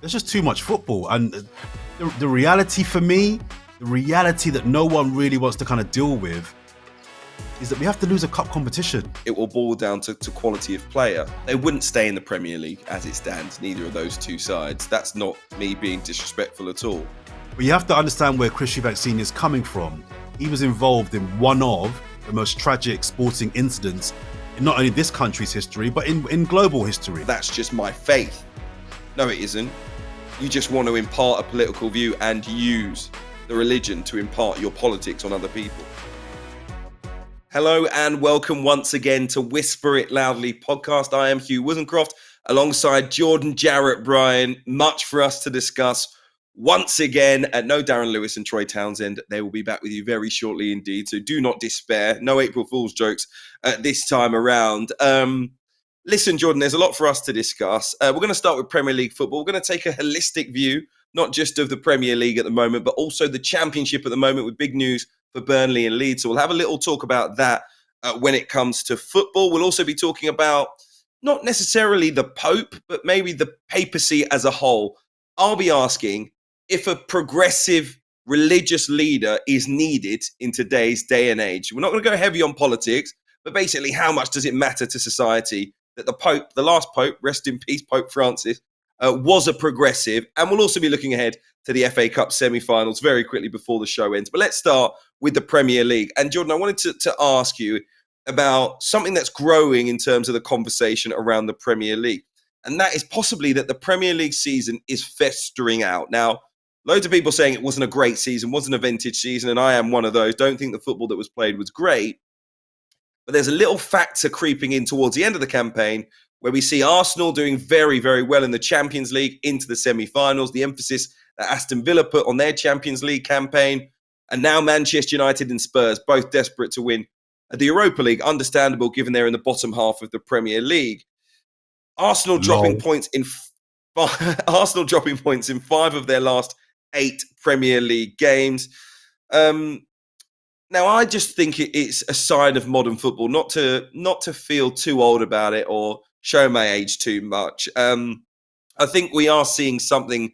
there's just too much football. And the reality for me, the reality that no one really wants to kind of deal with, is that we have to lose a cup competition. It will boil down to quality of player. They wouldn't stay in the Premier League as it stands, neither of those two sides. That's not me being disrespectful at all. But you have to understand where Chris Eubank Sr. is coming from. He was involved in one of the most tragic sporting incidents in not only this country's history, but in global history. That's just my faith. No, it isn't. You just want to impart a political view and use the religion to impart your politics on other people. Hello and welcome once again to Whisper It Loudly podcast. I am Hugh Woozencroft alongside Jordan Jarrett-Bryan. Much for us to discuss once again. No Darren Lewis and Troy Townsend. They will be back with you very shortly indeed. So do not despair. No April Fool's jokes this time around. Listen, Jordan, there's a lot for us to discuss. We're going to start with Premier League football. We're going to take a holistic view, not just of the Premier League at the moment, but also the Championship at the moment with big news for Burnley and Leeds. So we'll have a little talk about that when it comes to football. We'll also be talking about not necessarily the Pope, but maybe the papacy as a whole. I'll be asking if a progressive religious leader is needed in today's day and age. We're not going to go heavy on politics, but basically how much does it matter to society that the Pope, the last Pope, rest in peace, Pope Francis, was a progressive. And we'll also be looking ahead to the FA Cup semi-finals very quickly before the show ends. But let's start with the Premier League. And Jordan, I wanted to ask you about something that's growing in terms of the conversation around the Premier League. And that is possibly that the Premier League season is festering out. Now, loads of people saying it wasn't a great season, wasn't a vintage season, and I am one of those. Don't think the football that was played was great. But there's a little factor creeping in towards the end of the campaign where we see Arsenal doing very, very well in the Champions League into the semi-finals, the emphasis that Aston Villa put on their Champions League campaign, and now Manchester United and Spurs, both desperate to win the Europa League. Understandable, given they're in the bottom half of the Premier League. Arsenal dropping points in 5 of their last 8 Premier League games. Now, I just think it's a sign of modern football, not to feel too old about it or show my age too much. I think we are seeing something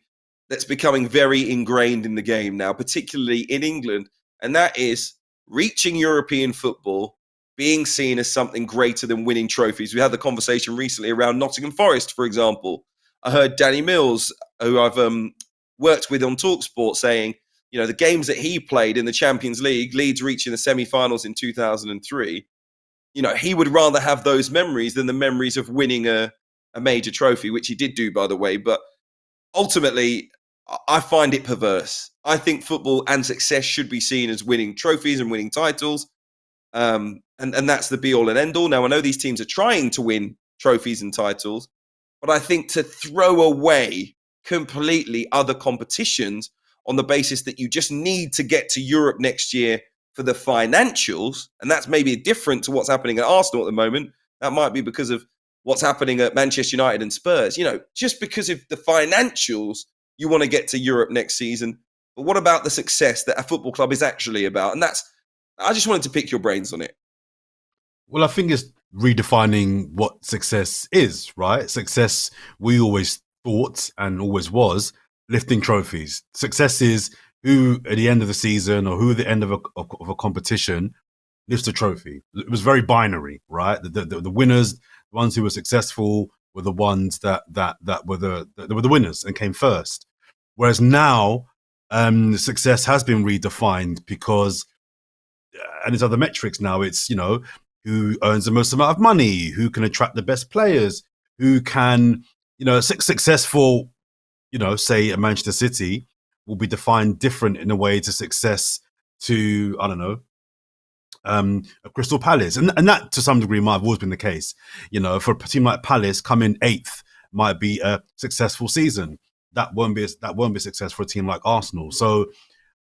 that's becoming very ingrained in the game now, particularly in England, and that is reaching European football being seen as something greater than winning trophies. We had the conversation recently around Nottingham Forest, for example. I heard Danny Mills, who I've worked with on TalkSport, saying, you know, the games that he played in the Champions League, Leeds reaching the semi-finals in 2003, you know, he would rather have those memories than the memories of winning a major trophy, which he did do, by the way. But ultimately, I find it perverse. I think football and success should be seen as winning trophies and winning titles. And that's the be-all and end-all. Now, I know these teams are trying to win trophies and titles, but I think to throw away completely other competitions on the basis that you just need to get to Europe next year for the financials, and that's maybe different to what's happening at Arsenal at the moment. That might be because of what's happening at Manchester United and Spurs. You know, just because of the financials, you want to get to Europe next season. But what about the success that a football club is actually about? And I just wanted to pick your brains on it. Well, I think it's redefining what success is, right? Success, we always thought and always was, lifting trophies. Success is who at the end of the season or who at the end of a competition lifts a trophy. It was very binary, right? The winners, the ones who were successful, were the ones that were the winners and came first. Whereas now, success has been redefined because, and there's other metrics now. It's, you know, who earns the most amount of money, who can attract the best players, who can, you know, successful, you know, say at Manchester City will be defined different in a way to success to, I don't know, a Crystal Palace. And that to some degree might have always been the case. You know, for a team like Palace, coming 8th might be a successful season. That won't be a success for a team like Arsenal. So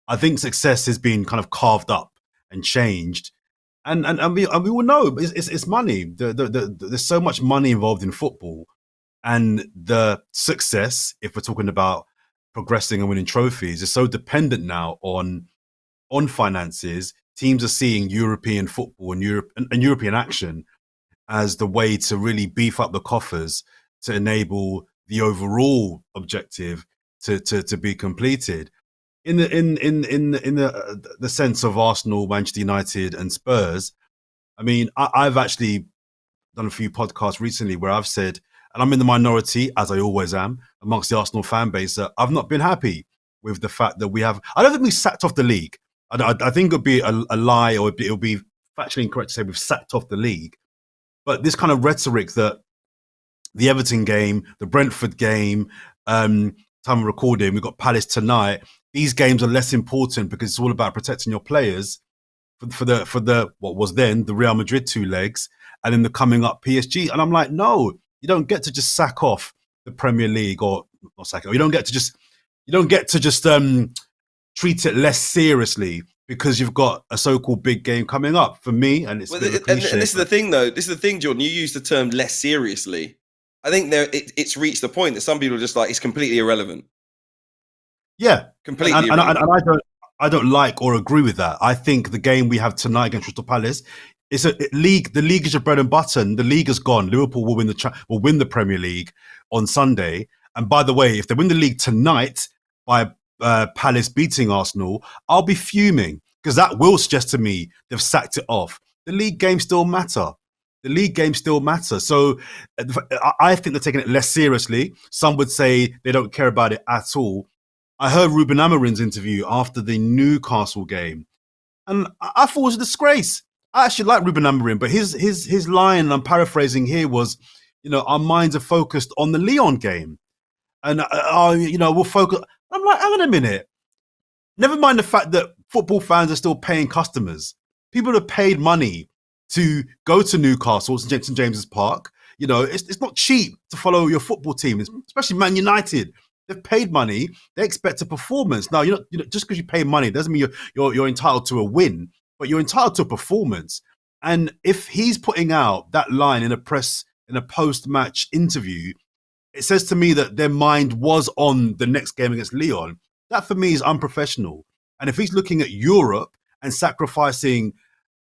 I think success has been kind of carved up and changed. And we all know it's money. There's so much money involved in football. And the success, if we're talking about progressing and winning trophies, is so dependent now on finances. Teams are seeing European football and European action as the way to really beef up the coffers to enable the overall objective to be completed. In the sense of Arsenal, Manchester United, and Spurs, I mean, I've actually done a few podcasts recently where I've said, and I'm in the minority, as I always am, amongst the Arsenal fan base, that I've not been happy with the fact that we have. I don't think we sacked off the league. I think it would be a lie, or it would be factually incorrect to say we've sacked off the league. But this kind of rhetoric that the Everton game, the Brentford game, time of recording, we've got Palace tonight. These games are less important because it's all about protecting your players for the what was then the Real Madrid 2 legs, and then the coming up PSG. And I'm like, no, you don't get to just sack off the Premier League, or not sack it. You don't get to just treat it less seriously because you've got a so-called big game coming up. For me, and it's and this is the thing, though. This is the thing, Jordan. You use the term less seriously. I think it's reached the point that some people are just like, it's completely irrelevant. Yeah, completely irrelevant. And I don't like or agree with that. I think the game we have tonight against Crystal Palace is a league. The league is your bread and butter. And the league is gone. Liverpool will win the Premier League on Sunday. And by the way, if they win the league tonight by Palace beating Arsenal, I'll be fuming because that will suggest to me they've sacked it off. The league games still matter. So I think they're taking it less seriously. Some would say they don't care about it at all. I heard Ruben Amorim's interview after the Newcastle game, and I thought it was a disgrace. I actually like Ruben Amorim, but his line, and I'm paraphrasing here, was, our minds are focused on the Lyon game, and we'll focus. I'm like, hang on a minute. Never mind the fact that football fans are still paying customers. People have paid money to go to Newcastle, St. James's Park. It's not cheap to follow your football team, especially Man United. They've paid money. They expect a performance. Now, just because you pay money doesn't mean you're entitled to a win, but you're entitled to a performance. And if he's putting out that line in a post-match interview, it says to me that their mind was on the next game against Lyon. That for me is unprofessional. And if he's looking at Europe and sacrificing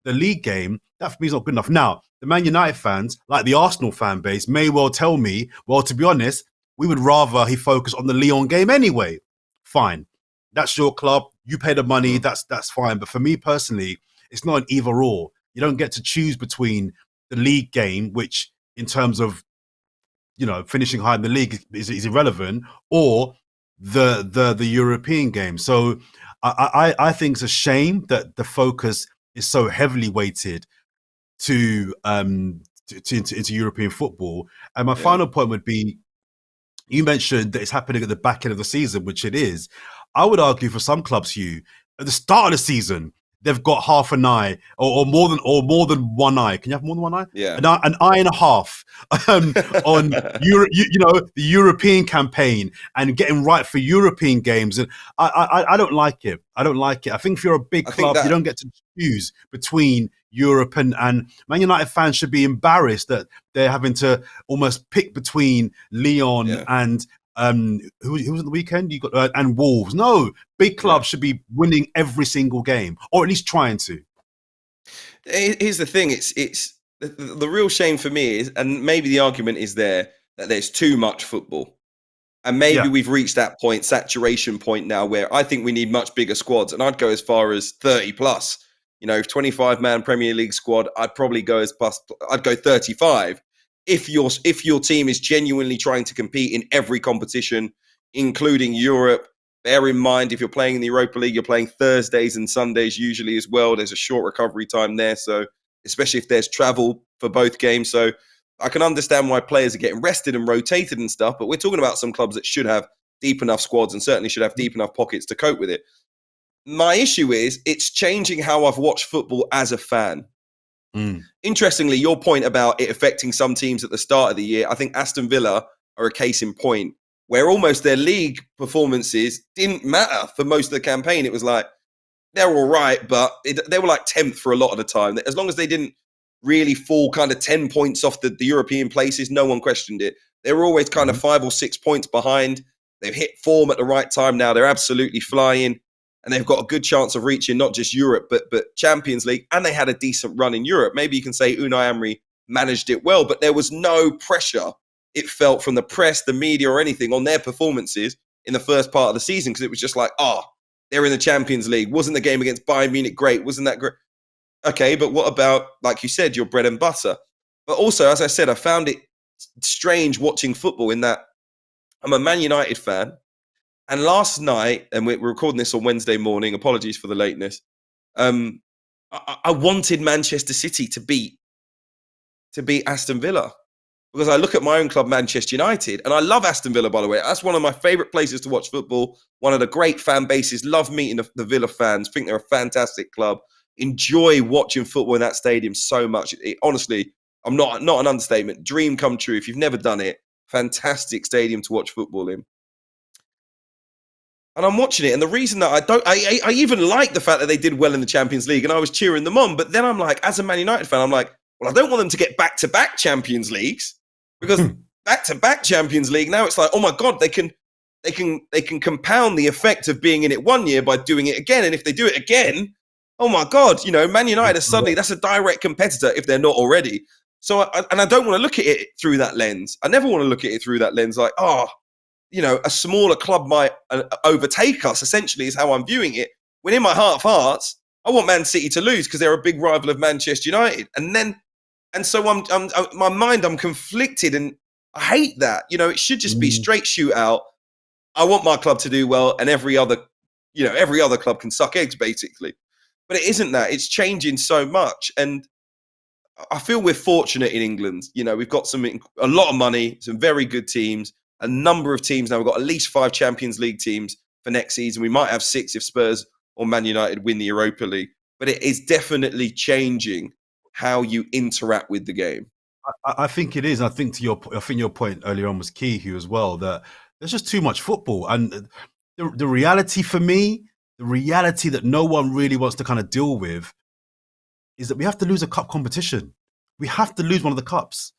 the league game, that for me is not good enough. Now, the Man United fans, like the Arsenal fan base, may well tell me, well, to be honest, we would rather he focus on the Lyon game anyway. Fine. That's your club. You pay the money. That's fine. But for me personally, it's not an either or. You don't get to choose between the league game, which in terms of, finishing high in the league is irrelevant, or the European game. So I think it's a shame that the focus is so heavily weighted to into European football. And my final point would be, you mentioned that it's happening at the back end of the season, which it is. I would argue for some clubs, Hugh, at the start of the season, they've got half an eye or more than one eye. Can you have more than one eye? Yeah. An eye and a half on the European campaign and getting right for European games. And I don't like it. I think if you're a big club, you don't get to choose between Europe and Man United fans should be embarrassed that they're having to almost pick between Lyon and who was at the weekend? You got and Wolves. No, big clubs should be winning every single game, or at least trying to. Here's the thing: it's the real shame for me is, and maybe the argument is there, that there's too much football, and maybe we've reached that saturation point now, where I think we need much bigger squads, and I'd go as far as 30 plus. 25-man Premier League squad, I'd probably go I'd go 35. If your team is genuinely trying to compete in every competition, including Europe. Bear in mind, if you're playing in the Europa League, you're playing Thursdays and Sundays usually as well. There's a short recovery time there, so especially if there's travel for both games. So I can understand why players are getting rested and rotated and stuff, but we're talking about some clubs that should have deep enough squads and certainly should have deep enough pockets to cope with it. My issue is it's changing how I've watched football as a fan. Interestingly, your point about it affecting some teams at the start of the year, I think Aston Villa are a case in point, where almost their league performances didn't matter for most of the campaign. It was like, they're all right, but they were like 10th for a lot of the time. As long as they didn't really fall kind of 10 points off the European places, no one questioned it. They were always kind of 5 or 6 points behind. They've hit form at the right time now. They're absolutely flying. And they've got a good chance of reaching not just Europe, but Champions League. And they had a decent run in Europe. Maybe you can say Unai Emery managed it well, but there was no pressure it felt from the press, the media, or anything on their performances in the first part of the season, because it was just like, they're in the Champions League. Wasn't the game against Bayern Munich great? Wasn't that great? Okay, but what about, like you said, your bread and butter? But also, as I said, I found it strange watching football in that I'm a Man United fan. And last night, and we're recording this on Wednesday morning, apologies for the lateness, I wanted Manchester City to beat Aston Villa. Because I look at my own club, Manchester United, and I love Aston Villa, by the way. That's one of my favourite places to watch football. One of the great fan bases. Love meeting the Villa fans. Think they're a fantastic club. Enjoy watching football in that stadium so much. Honestly, I'm not an understatement. Dream come true. If you've never done it, fantastic stadium to watch football in. And I'm watching it, and the reason that I even like the fact that they did well in the Champions League, and I was cheering them on. But then I'm like, as a Man United fan, I'm like, well, I don't want them to get back-to-back Champions Leagues, because back-to-back Champions League, now it's like, oh my God, they can compound the effect of being in it one year by doing it again. And if they do it again, oh my God, Man United suddenly, that's a direct competitor if they're not already. So, I don't want to look at it through that lens. I never want to look at it through that lens, like, a smaller club might overtake us, essentially, is how I'm viewing it. When in my heart of hearts, I want Man City to lose because they're a big rival of Manchester United. And so my mind, I'm conflicted, and I hate that. It should just be straight shootout. I want my club to do well, and every other club can suck eggs, basically. But it isn't that. It's changing so much. And I feel we're fortunate in England. We've got a lot of money, some very good teams, a number of teams now. We've got at least 5 Champions League teams for next season. We might have 6 if Spurs or Man United win the Europa League. But it is definitely changing how you interact with the game. I think it is. I think your point earlier on was key, Hugh, as well, that there's just too much football. And the reality for me, the reality that no one really wants to kind of deal with, is that we have to lose a cup competition. We have to lose one of the cups.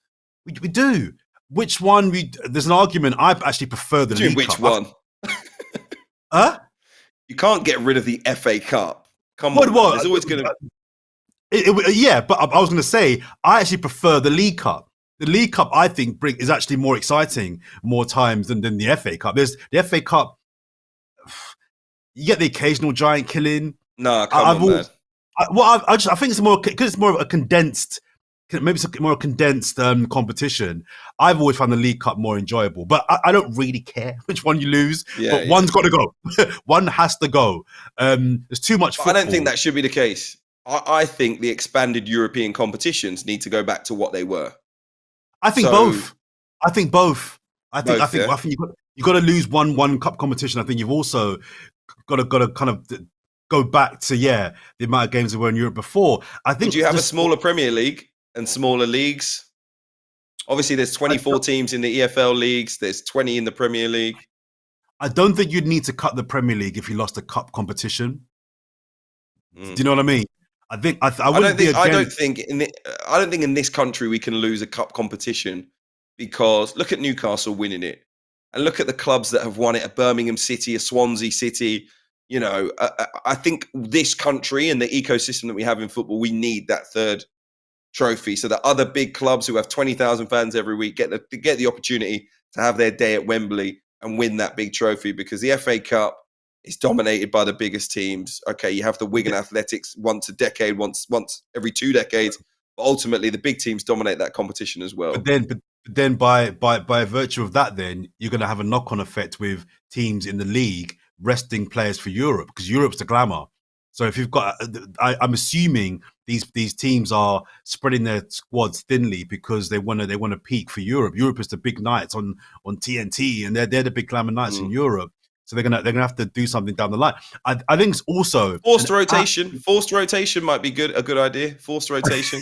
We do. Which one? There's an argument. I actually prefer the League Cup. Which one? Huh? You can't get rid of the FA Cup. Come on. There's always going to... Yeah, but I was going to say, I actually prefer the League Cup. The League Cup, I think, is actually more exciting more times than the FA Cup. There's the FA Cup, you get the occasional giant killing. No, come on, man. I think it's more, because it's more of a condensed, maybe it's more a condensed competition. I've always found the League Cup more enjoyable, but I don't really care which one you lose. But one's got to go. One has to go. There's too much football. I don't think that should be the case. I think the expanded European competitions need to go back to what they were. I think both. I think you've got to lose one cup competition. I think you've also got to kind of go back to the amount of games that were in Europe before. I think. Would you have a smaller Premier League and smaller leagues? Obviously, there's 24 teams in the EFL leagues. There's 20 in the Premier League. I don't think you'd need to cut the Premier League if you lost a cup competition. Do you know what I mean? I don't think in this country we can lose a cup competition, because look at Newcastle winning it, and look at the clubs that have won it: a Birmingham City, a Swansea City. I think this country and the ecosystem that we have in football, we need that third trophy, so that other big clubs who have 20,000 fans every week get the opportunity to have their day at Wembley and win that big trophy. Because the FA Cup is dominated by the biggest teams. Okay, you have the Wigan Athletics once a decade, once every 2 decades, but ultimately the big teams dominate that competition as well. But then by virtue of that, then you're going to have a knock-on effect with teams in the league resting players for Europe, because Europe's the glamour. So if you've got, I'm assuming these teams are spreading their squads thinly because they want to peak for Europe. Europe is the big nights on TNT, and they're the big glamour nights in Europe. So they're gonna have to do something down the line. I think it's also forced rotation. Forced rotation might be a good idea. Forced rotation.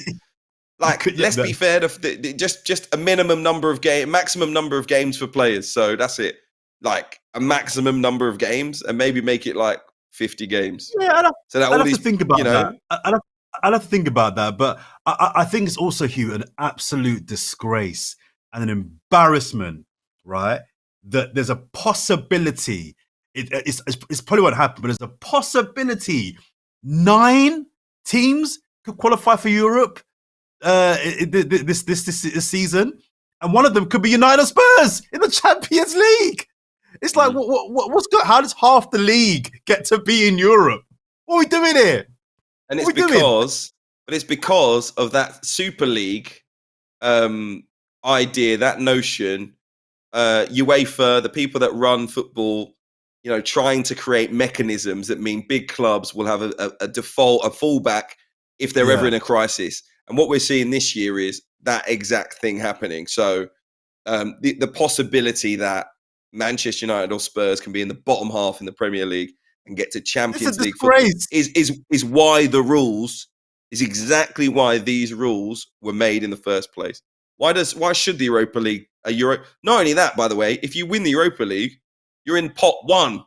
Let's be fair. Just a maximum number of games for players. So that's it. Like a maximum number of games, and maybe make it like 50 games. Yeah, I'd have to think about that. I'd have to think about that. But I think it's also, Hugh, an absolute disgrace and an embarrassment, right? That there's a possibility, it's probably won't happen, but there's a possibility 9 teams could qualify for Europe this season, and one of them could be United or Spurs in the Champions League. It's like, what's good? How does half the league get to be in Europe? What are we doing here? And it's because of that Super League idea, that notion. UEFA, the people that run football, trying to create mechanisms that mean big clubs will have a default, a fallback if they're ever in a crisis. And what we're seeing this year is that exact thing happening. So the possibility that Manchester United or Spurs can be in the bottom half in the Premier League and get to Champions League football is why the rules is exactly why these rules were made in the first place. Why should the Europa League not only that, by the way, if you win the Europa League, you're in pot 1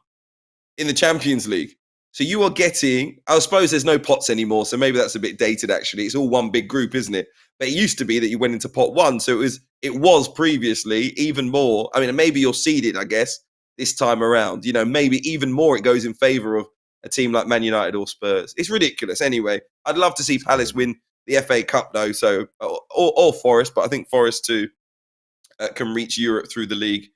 in the Champions League. So you are getting, I suppose there's no pots anymore, so maybe that's a bit dated actually. It's all one big group, isn't it? But it used to be that you went into pot 1, so it was previously even more. I mean, maybe you're seeded, I guess, this time around. Maybe even more it goes in favour of a team like Man United or Spurs. It's ridiculous. Anyway, I'd love to see Palace win the FA Cup though, so or Forest, but I think Forest too can reach Europe through the league,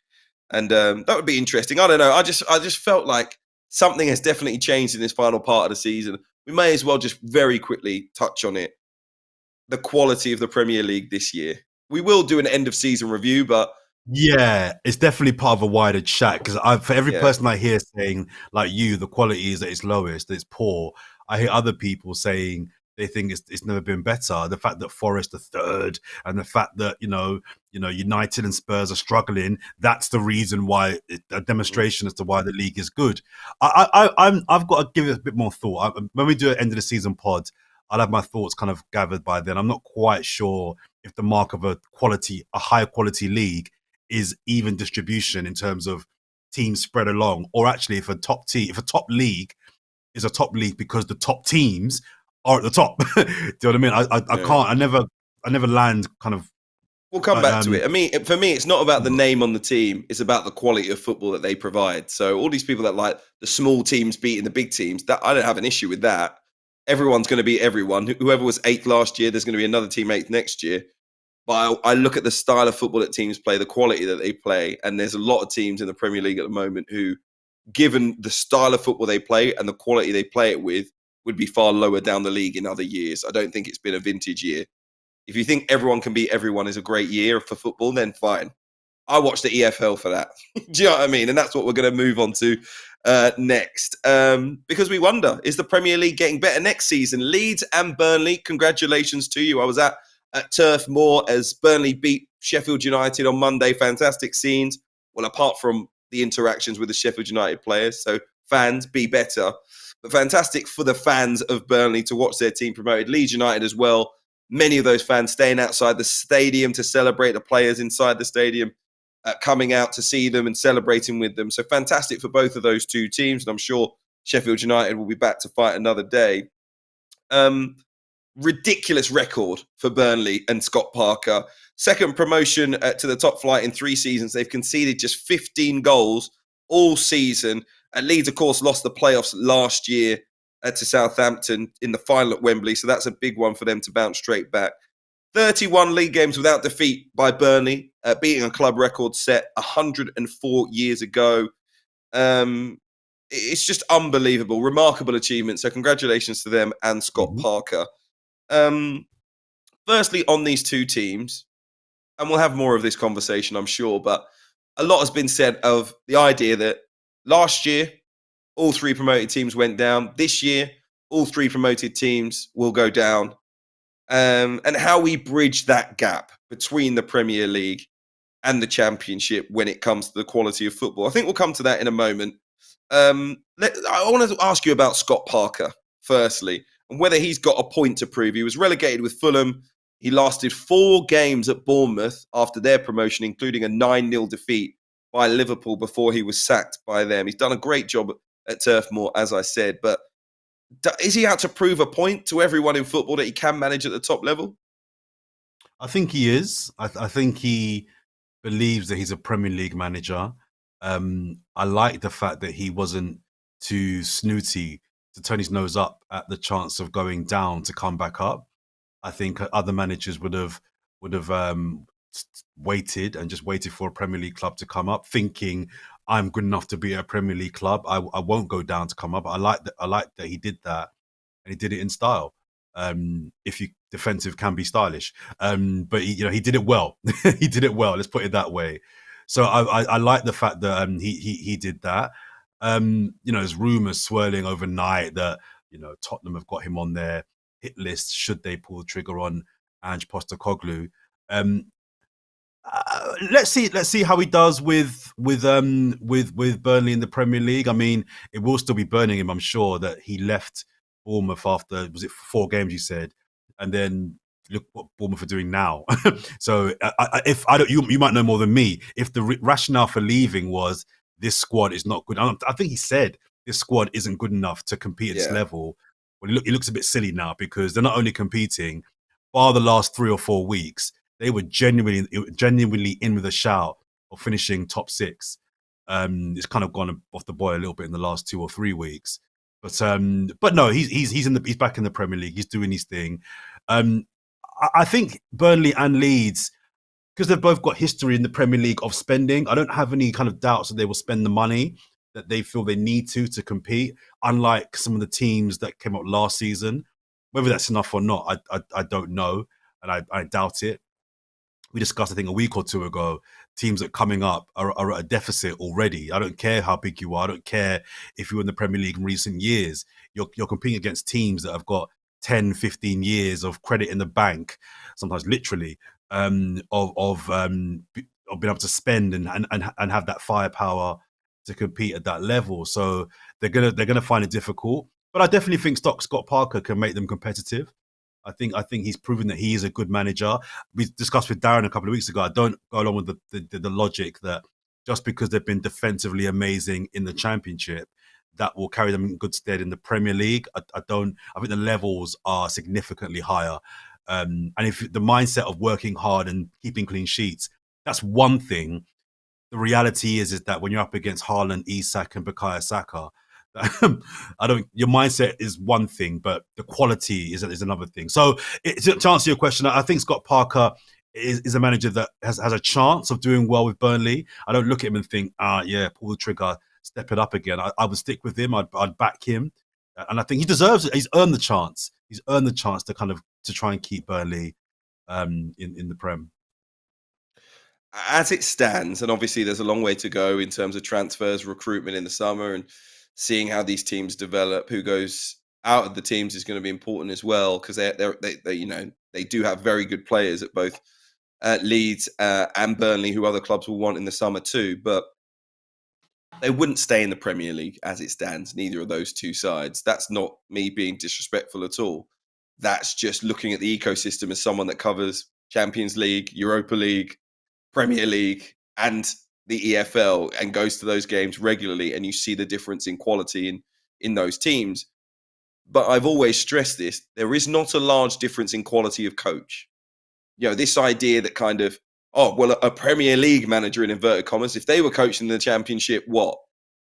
and that would be interesting. I don't know. I just felt like something has definitely changed in this final part of the season. We may as well just very quickly touch on it. The quality of the Premier League this year. We will do an end of season review, but yeah, it's definitely part of a wider chat because for every person I hear saying like the quality is at its lowest, that it's poor. I hear other people saying they think it's never been better. The fact that Forest are third and the fact that United and Spurs are struggling, that's the reason why a demonstration as to why the league is good. I've got to give it a bit more thought. When we do an end of the season pod, I'll have my thoughts kind of gathered by then. I'm not quite sure if the mark of a high quality league is even distribution in terms of teams spread along, or actually if a top league is a top league because the top teams are at the top. Do you know what I mean? I can't. I never land kind of. We'll come back to it. I mean, for me, it's not about the name on the team. It's about the quality of football that they provide. So all these people that like the small teams beating the big teams, that I don't have an issue with that. Everyone's going to beat everyone. Whoever was 8th last year, there's going to be another team 8th next year. But I look at the style of football that teams play, the quality that they play, and there's a lot of teams in the Premier League at the moment who, given the style of football they play and the quality they play it with, would be far lower down the league in other years. I don't think it's been a vintage year. If you think everyone can beat everyone is a great year for football, then fine. I watch the EFL for that. Do you know what I mean? And that's what we're going to move on to next. Because we wonder, is the Premier League getting better next season? Leeds and Burnley, congratulations to you. I was at Turf Moor as Burnley beat Sheffield United on Monday. Fantastic scenes. Well, apart from the interactions with the Sheffield United players. So fans, be better. But fantastic for the fans of Burnley to watch their team promoted. Leeds United as well. Many of those fans staying outside the stadium to celebrate the players inside the stadium, coming out to see them and celebrating with them. So fantastic for both of those two teams. And I'm sure Sheffield United will be back to fight another day. Ridiculous record for Burnley and Scott Parker. Second promotion to the top flight in 3 seasons. They've conceded just 15 goals all season. Leeds, of course, lost the playoffs last year to Southampton in the final at Wembley. So that's a big one for them to bounce straight back. 31 league games without defeat by Burnley, beating a club record set 104 years ago. It's just unbelievable. Remarkable achievement. So congratulations to them and Scott Parker. Firstly, on these two teams, and we'll have more of this conversation, I'm sure, but a lot has been said of the idea that last year, all 3 promoted teams went down. This year, all 3 promoted teams will go down. And how we bridge that gap between the Premier League and the Championship when it comes to the quality of football. I think we'll come to that in a moment. I want to ask you about Scott Parker, firstly, and whether he's got a point to prove. He was relegated with Fulham. He lasted 4 games at Bournemouth after their promotion, including a 9-0 defeat by Liverpool before he was sacked by them. He's done a great job at Turf Moor, as I said, but is he out to prove a point to everyone in football that he can manage at the top level? I think he is. I think he believes that he's a Premier League manager. I like the fact that he wasn't too snooty to turn his nose up at the chance of going down to come back up. I think other managers would have waited and just waited for a Premier League club to come up, thinking I'm good enough to be a Premier League club. I won't go down to come up. I like that he did that, and he did it in style. If you defensive can be stylish, but he did it well. He did it well. Let's put it that way. So I like the fact that he did that. There's rumours swirling overnight that Tottenham have got him on their hit list should they pull the trigger on Ange Postecoglou. Let's see how he does with Burnley in the Premier League. I mean, it will still be burning him, I'm sure, that he left Bournemouth after, was it 4 games you said, and then look what Bournemouth are doing now. So if I don't, you might know more than me. If the rationale for leaving was this squad is not good, I think he said this squad isn't good enough to compete at this level. Well, it looks a bit silly now because they're not only competing, bar the last 3 or 4 weeks, they were genuinely in with a shout of finishing top 6. It's kind of gone off the boil a little bit in the last 2 or 3 weeks, but no, he's back in the Premier League. He's doing his thing. I think Burnley and Leeds, because they've both got history in the Premier League of spending, I don't have any kind of doubts that they will spend the money that they feel they need to compete. Unlike some of the teams that came up last season, whether that's enough or not, I don't know, and I doubt it. We discussed, I think, a week or 2 ago, teams that coming up are at a deficit already. I don't care how big you are. I don't care if you're in the Premier League in recent years. You're competing against teams that have got 10, 15 years of credit in the bank, sometimes literally, of being able to spend and have that firepower to compete at that level. So they're gonna find it difficult. But I definitely think Scott Parker can make them competitive. I think he's proven that he is a good manager. We discussed with Darren a couple of weeks ago. I don't go along with the logic that just because they've been defensively amazing in the Championship, that will carry them in good stead in the Premier League. I don't. I think the levels are significantly higher. And if the mindset of working hard and keeping clean sheets, that's one thing. The reality is that when you're up against Haaland, Isak, and Bukayo Saka, your mindset is one thing, but the quality is another thing. So to answer your question, I think Scott Parker is a manager that has a chance of doing well with Burnley. I don't look at him and think, pull the trigger, step it up again. I would stick with him. I'd back him. And I think he deserves it. He's earned the chance. He's earned the chance to try and keep Burnley in the Prem. As it stands, and obviously there's a long way to go in terms of transfers, recruitment in the summer, and seeing how these teams develop. Who goes out of the teams is going to be important as well, because they do have very good players at both Leeds and Burnley, who other clubs will want in the summer too. But they wouldn't stay in the Premier League as it stands. Neither of those two sides. That's not me being disrespectful at all. That's just looking at the ecosystem as someone that covers Champions League, Europa League, Premier League, and the EFL, and goes to those games regularly, and you see the difference in quality in those teams. But I've always stressed this: there is not a large difference in quality of coach. This idea that kind of, a Premier League manager in inverted commas, if they were coaching the Championship,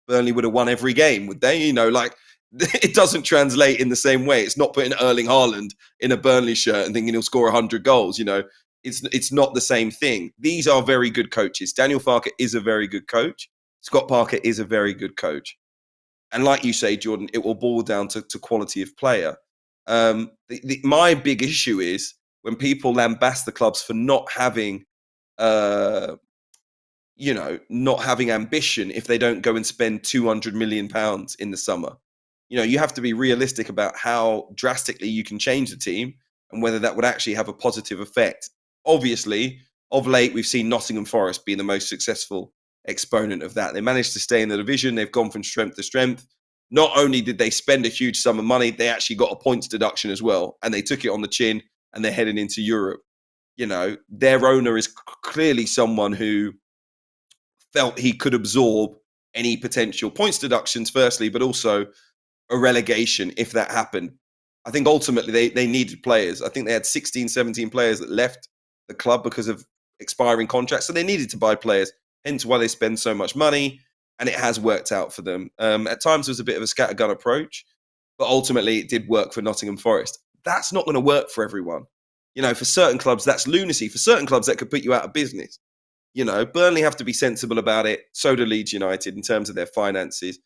Burnley would have won every game, would they? It doesn't translate in the same way. It's not putting Erling Haaland in a Burnley shirt and thinking he'll score 100 goals. It's not the same thing. These are very good coaches. Daniel Farke is a very good coach. Scott Parker is a very good coach. And like you say, Jordan, it will boil down to quality of player. My big issue is when people lambast the clubs for not having, not having ambition if they don't go and spend £200 million in the summer. You have to be realistic about how drastically you can change the team and whether that would actually have a positive effect. Obviously, of late, we've seen Nottingham Forest being the most successful exponent of that. They managed to stay in the division. They've gone from strength to strength. Not only did they spend a huge sum of money, they actually got a points deduction as well. And they took it on the chin, and they're heading into Europe. Their owner is clearly someone who felt he could absorb any potential points deductions, firstly, but also a relegation if that happened. I think ultimately they needed players. I think they had 16, 17 players that left the club because of expiring contracts. So they needed to buy players, hence why they spend so much money. And it has worked out for them. At times it was a bit of a scattergun approach, but ultimately it did work for Nottingham Forest. That's not going to work for everyone. For certain clubs, that's lunacy. For certain clubs, that could put you out of business. Burnley have to be sensible about it. So do Leeds United in terms of their finances.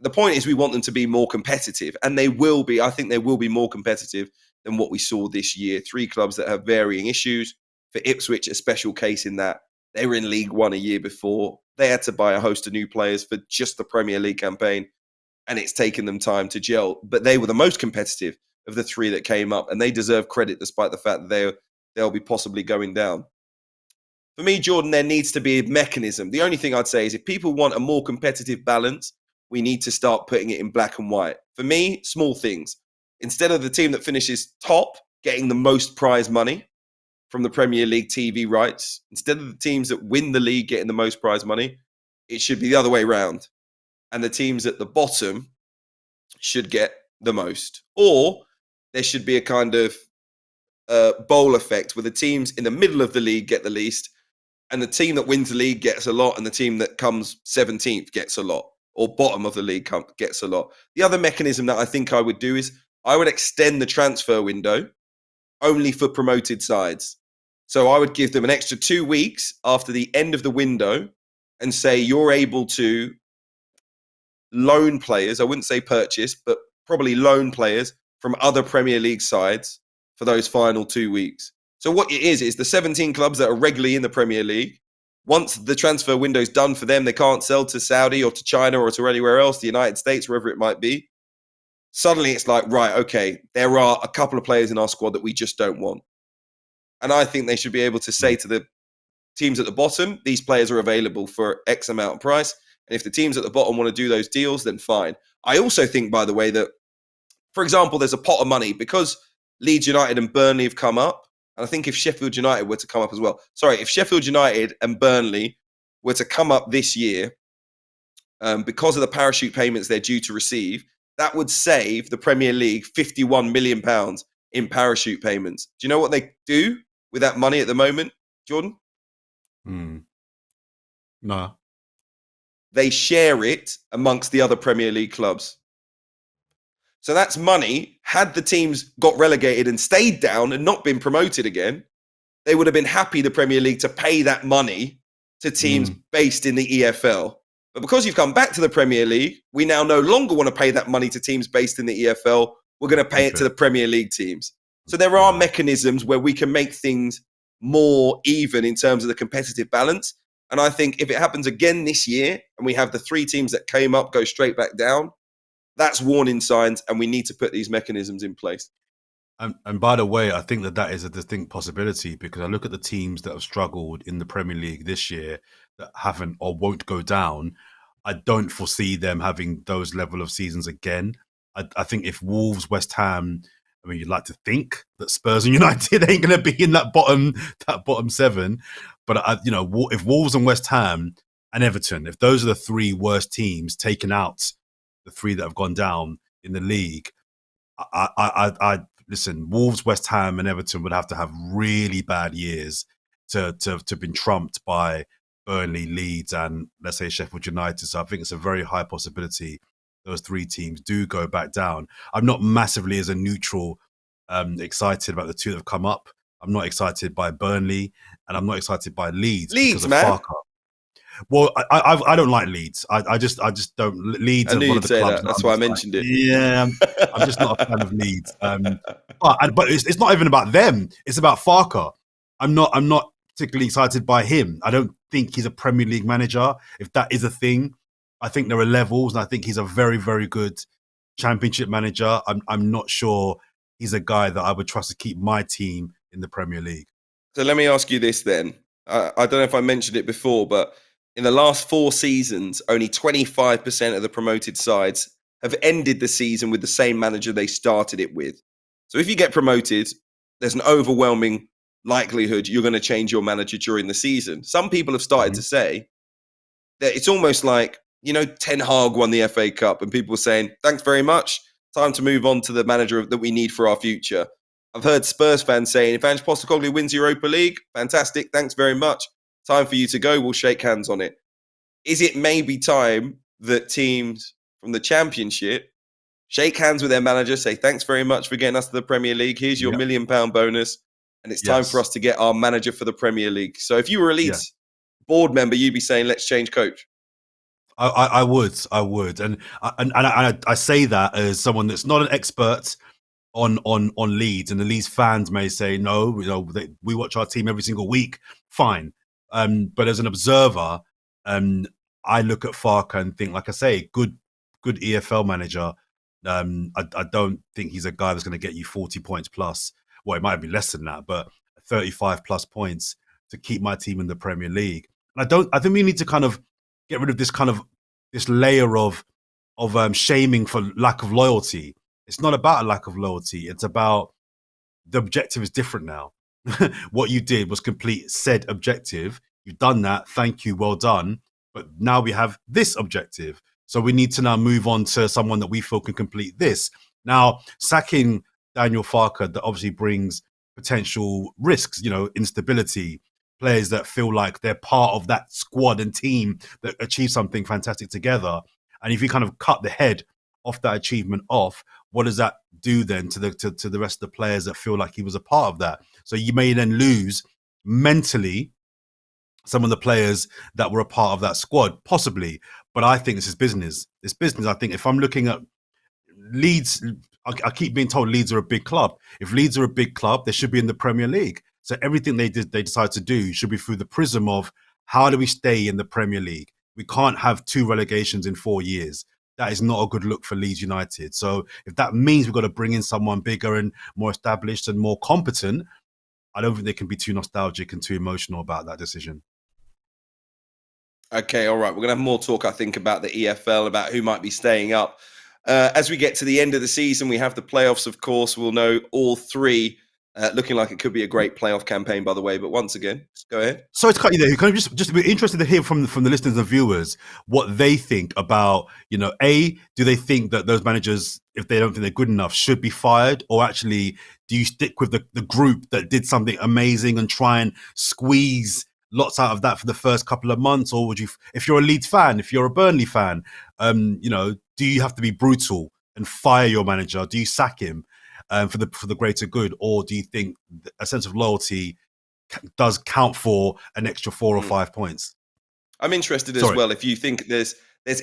The point is we want them to be more competitive, and they will be. I think they will be more competitive than what we saw this year. 3 clubs that have varying issues. For Ipswich, a special case in that they were in League One a year before. They had to buy a host of new players for just the Premier League campaign, and it's taken them time to gel. But they were the most competitive of the 3 that came up, and they deserve credit despite the fact that they'll be possibly going down. For me, Jordan, there needs to be a mechanism. The only thing I'd say is if people want a more competitive balance, we need to start putting it in black and white. For me, small things. Instead of the team that finishes top getting the most prize money from the Premier League TV rights, instead of the teams that win the league getting the most prize money, it should be the other way around. And the teams at the bottom should get the most. Or there should be a kind of bowl effect where the teams in the middle of the league get the least, and the team that wins the league gets a lot, and the team that comes 17th gets a lot, or bottom of the league gets a lot. The other mechanism that I think I would do is I would extend the transfer window only for promoted sides. So I would give them an extra 2 weeks after the end of the window and say you're able to loan players, I wouldn't say purchase, but probably loan players from other Premier League sides for those final 2 weeks. So what it is the 17 clubs that are regularly in the Premier League, once the transfer window is done for them, they can't sell to Saudi or to China or to anywhere else, the United States, wherever it might be. Suddenly it's like, right, okay, there are a couple of players in our squad that we just don't want. And I think they should be able to say to the teams at the bottom, these players are available for X amount of price. And if the teams at the bottom want to do those deals, then fine. I also think, by the way, that, for example, there's a pot of money because Leeds United and Burnley have come up. And I think if Sheffield United were to come up as well, if Sheffield United and Burnley were to come up this year, because of the parachute payments they're due to receive, that would save the Premier League £51 million in parachute payments. Do you know what they do with that money at the moment, Jordan? No. They share it amongst the other Premier League clubs. So that's money. Had the teams got relegated and stayed down and not been promoted again, they would have been happy, the Premier League, to pay that money to teams based in the EFL. But because you've come back to the Premier League, we now no longer want to pay that money to teams based in the EFL. We're going to pay it to the Premier League teams. So there are mechanisms where we can make things more even in terms of the competitive balance. And I think if it happens again this year and we have the 3 teams that came up go straight back down, that's warning signs, and we need to put these mechanisms in place. And by the way, I think that is a distinct possibility because I look at the teams that have struggled in the Premier League this year that haven't or won't go down. I don't foresee them having those level of seasons again. I think if Wolves, West Ham, I mean, you'd like to think that Spurs and United ain't going to be in that bottom 7. But, if Wolves and West Ham and Everton, if those are the 3 worst teams taken out, the 3 that have gone down in the league, I listen, Wolves, West Ham and Everton would have to have really bad years to have been trumped by Burnley, Leeds and, let's say, Sheffield United. So I think it's a very high possibility those 3 teams do go back down. I'm not massively, as a neutral, excited about the 2 that have come up. I'm not excited by Burnley and I'm not excited by Leeds. Leeds, man. Farker. Well, I don't like Leeds. I just don't. Leeds are one of the clubs. That's why I mentioned it. Yeah, I'm just not a fan of Leeds. But it's not even about them. It's about Farker. I'm not particularly excited by him. I don't think he's a Premier League manager. If that is a thing, I think there are levels, and I think he's a very, very good Championship manager. I'm not sure he's a guy that I would trust to keep my team in the Premier League. So let me ask you this then. I don't know if I mentioned it before, but in the last 4 seasons, only 25% of the promoted sides have ended the season with the same manager they started it with. So if you get promoted, there's an overwhelming likelihood you're going to change your manager during the season. Some people have started to say that it's almost like, Ten Hag won the FA Cup and people were saying, thanks very much. Time to move on to the manager that we need for our future. I've heard Spurs fans saying, if Ange Postecoglou wins Europa League, fantastic, thanks very much. Time for you to go. We'll shake hands on it. Is it maybe time that teams from the Championship shake hands with their manager, say, thanks very much for getting us to the Premier League. Here's your £1 million bonus. and it's time for us to get our manager for the Premier League. So if you were a Leeds board member, you'd be saying, let's change coach. I would, and I say that as someone that's not an expert on Leeds, and the Leeds fans may say no, we watch our team every single week, fine, but as an observer, I look at Farke and think, like I say, good EFL manager. I don't think he's a guy that's going to get you 40 points plus. Well, it might be less than that, but 35 plus points to keep my team in the Premier League. And I think we need to kind of get rid of this layer of shaming for lack of loyalty. It's not about a lack of loyalty. It's about the objective is different now. What you did was complete said objective. You've done that. Thank you. Well done. But now we have this objective. So we need to now move on to someone that we feel can complete this. Now, sacking Daniel Farke, that obviously brings potential risks, instability, players that feel like they're part of that squad and team that achieve something fantastic together. And if you kind of cut the head off that achievement off, what does that do then to the rest of the players that feel like he was a part of that? So you may then lose mentally some of the players that were a part of that squad, possibly. But I think this is business. It's business. I think if I'm looking at Leeds, I keep being told Leeds are a big club. If Leeds are a big club, they should be in the Premier League. So everything they decide to do should be through the prism of how do we stay in the Premier League? We can't have 2 relegations in 4 years. That is not a good look for Leeds United. So if that means we've got to bring in someone bigger and more established and more competent, I don't think they can be too nostalgic and too emotional about that decision. Okay, all right. We're going to have more talk, I think, about the EFL, about who might be staying up. As we get to the end of the season, we have the playoffs, of course. We'll know all 3. Looking like it could be a great playoff campaign, by the way. But once again, go ahead. So it's kind of just be interested to hear from the listeners and viewers what they think about, A, do they think that those managers, if they don't think they're good enough, should be fired? Or actually, do you stick with the group that did something amazing and try and squeeze lots out of that for the first couple of months? Or would you, if you're a Leeds fan, if you're a Burnley fan, do you have to be brutal and fire your manager? Do you sack him? For the greater good, or do you think a sense of loyalty does count for an extra 4 or 5 points? I'm interested as well if you think there's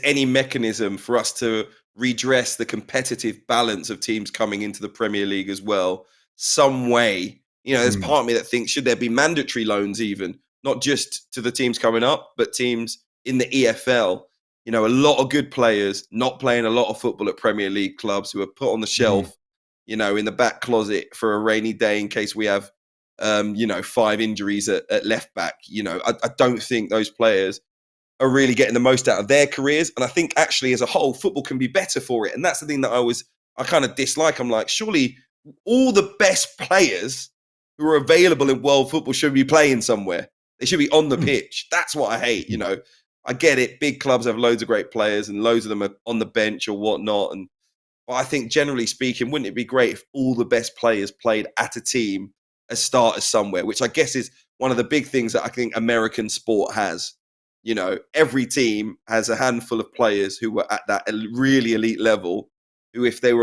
any mechanism for us to redress the competitive balance of teams coming into the Premier League as well. Some way, there's part of me that thinks, should there be mandatory loans even, not just to the teams coming up, but teams in the EFL? A lot of good players not playing a lot of football at Premier League clubs who are put on the shelf, in the back closet for a rainy day in case we have, 5 injuries at left back. I don't think those players are really getting the most out of their careers. And I think actually as a whole, football can be better for it. And that's the thing that I kind of dislike. I'm like, surely all the best players who are available in world football should be playing somewhere. They should be on the pitch. That's what I hate. I get it. Big clubs have loads of great players and loads of them are on the bench or whatnot. But I think generally speaking, wouldn't it be great if all the best players played at a team as starters somewhere, which I guess is one of the big things that I think American sport has. Every team has a handful of players who were at that really elite level, who if they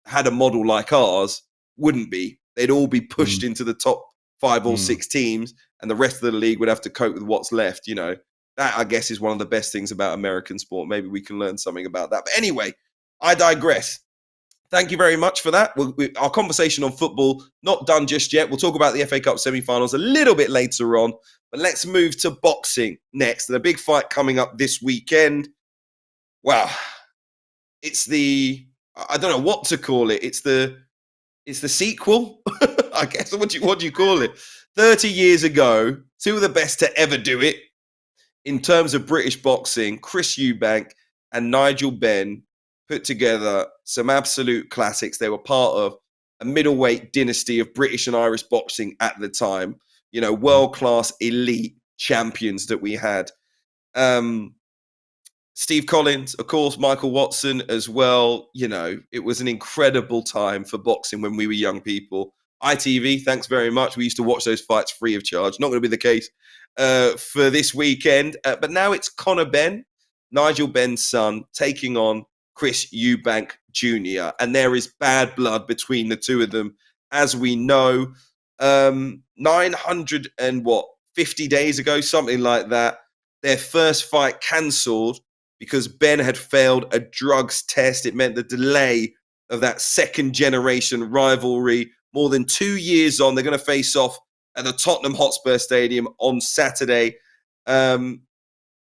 had a model like ours, wouldn't be. They'd all be pushed into the top 5 or 6 teams, and the rest of the league would have to cope with what's left. That I guess is one of the best things about American sport. Maybe we can learn something about that. But anyway, I digress. Thank you very much for that. Our conversation on football, not done just yet. We'll talk about the FA Cup semi-finals a little bit later on. But let's move to boxing next. And a big fight coming up this weekend. Wow. It's I don't know what to call it. It's the sequel, I guess. What do you call it? 30 years ago, 2 of the best to ever do it in terms of British boxing, Chris Eubank and Nigel Benn, put together some absolute classics. They were part of a middleweight dynasty of British and Irish boxing at the time. World-class elite champions that we had. Steve Collins, of course, Michael Watson as well. It was an incredible time for boxing when we were young people. ITV, thanks very much. We used to watch those fights free of charge. Not going to be the case for this weekend. But now it's Conor Benn, Nigel Benn's son, taking on Chris Eubank Jr. And there is bad blood between the two of them, as we know. 900 and what 50 days ago, something like that, their first fight cancelled because Benn had failed a drugs test. It meant the delay of that second generation rivalry. More than 2 years on, they're going to face off at the Tottenham Hotspur Stadium on Saturday.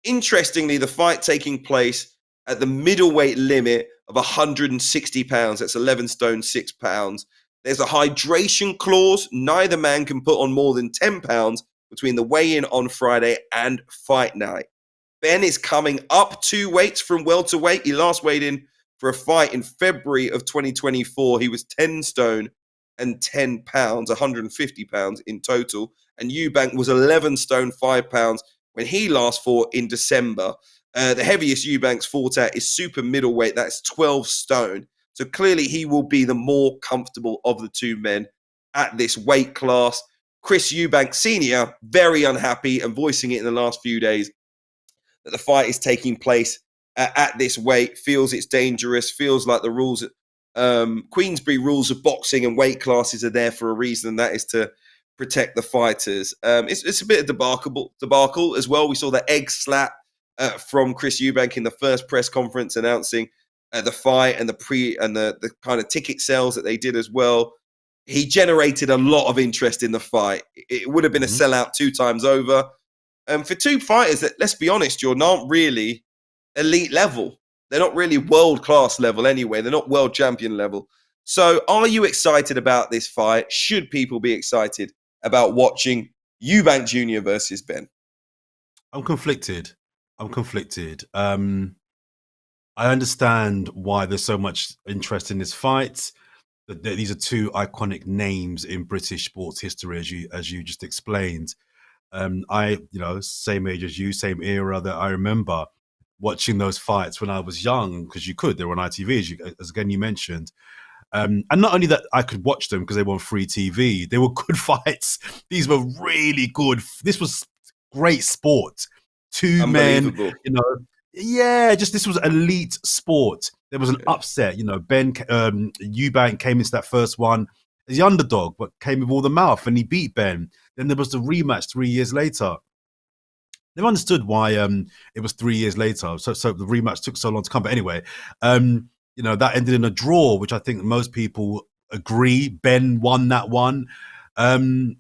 Interestingly, the fight taking place at the middleweight limit of 160 pounds. That's 11 stone, 6 pounds. There's a hydration clause. Neither man can put on more than 10 pounds between the weigh-in on Friday and fight night. Benn is coming up 2 weights from welterweight. He last weighed in for a fight in February of 2024. He was 10 stone and 10 pounds, 150 pounds in total. And Eubank was 11 stone, 5 pounds when he last fought in December. The heaviest Eubank's fought at is super middleweight. That's 12 stone. So clearly he will be the more comfortable of the two men at this weight class. Chris Eubank Sr., very unhappy and voicing it in the last few days that the fight is taking place at this weight, feels it's dangerous, feels like the rules, Queensberry rules of boxing and weight classes are there for a reason, and that is to protect the fighters. It's a bit of debacle as well. We saw the egg slap from Chris Eubank in the first press conference announcing the fight and the kind of ticket sales that they did as well. He generated a lot of interest in the fight. It would have been a sellout 2 times over. For two fighters that, let's be honest, Jordan, aren't really elite level. They're not really world-class level anyway. They're not world champion level. So are you excited about this fight? Should people be excited about watching Eubank Jr. versus Benn? I'm conflicted. I understand why there's so much interest in this fight. These are 2 iconic names in British sports history, as you just explained. Same age as you, same era that I remember watching those fights when I was young, because they were on ITV, as again you mentioned. And not only that I could watch them because they were on free TV, they were good fights. These were really good. This was great sport. 2 men, this was elite sport. There was an upset, Eubank came into that first one as the underdog, but came with all the mouth and he beat Benn. Then there was the rematch 3 years later. Never understood why it was 3 years later. So the rematch took so long to come. But anyway, that ended in a draw, which I think most people agree. Benn won that one. And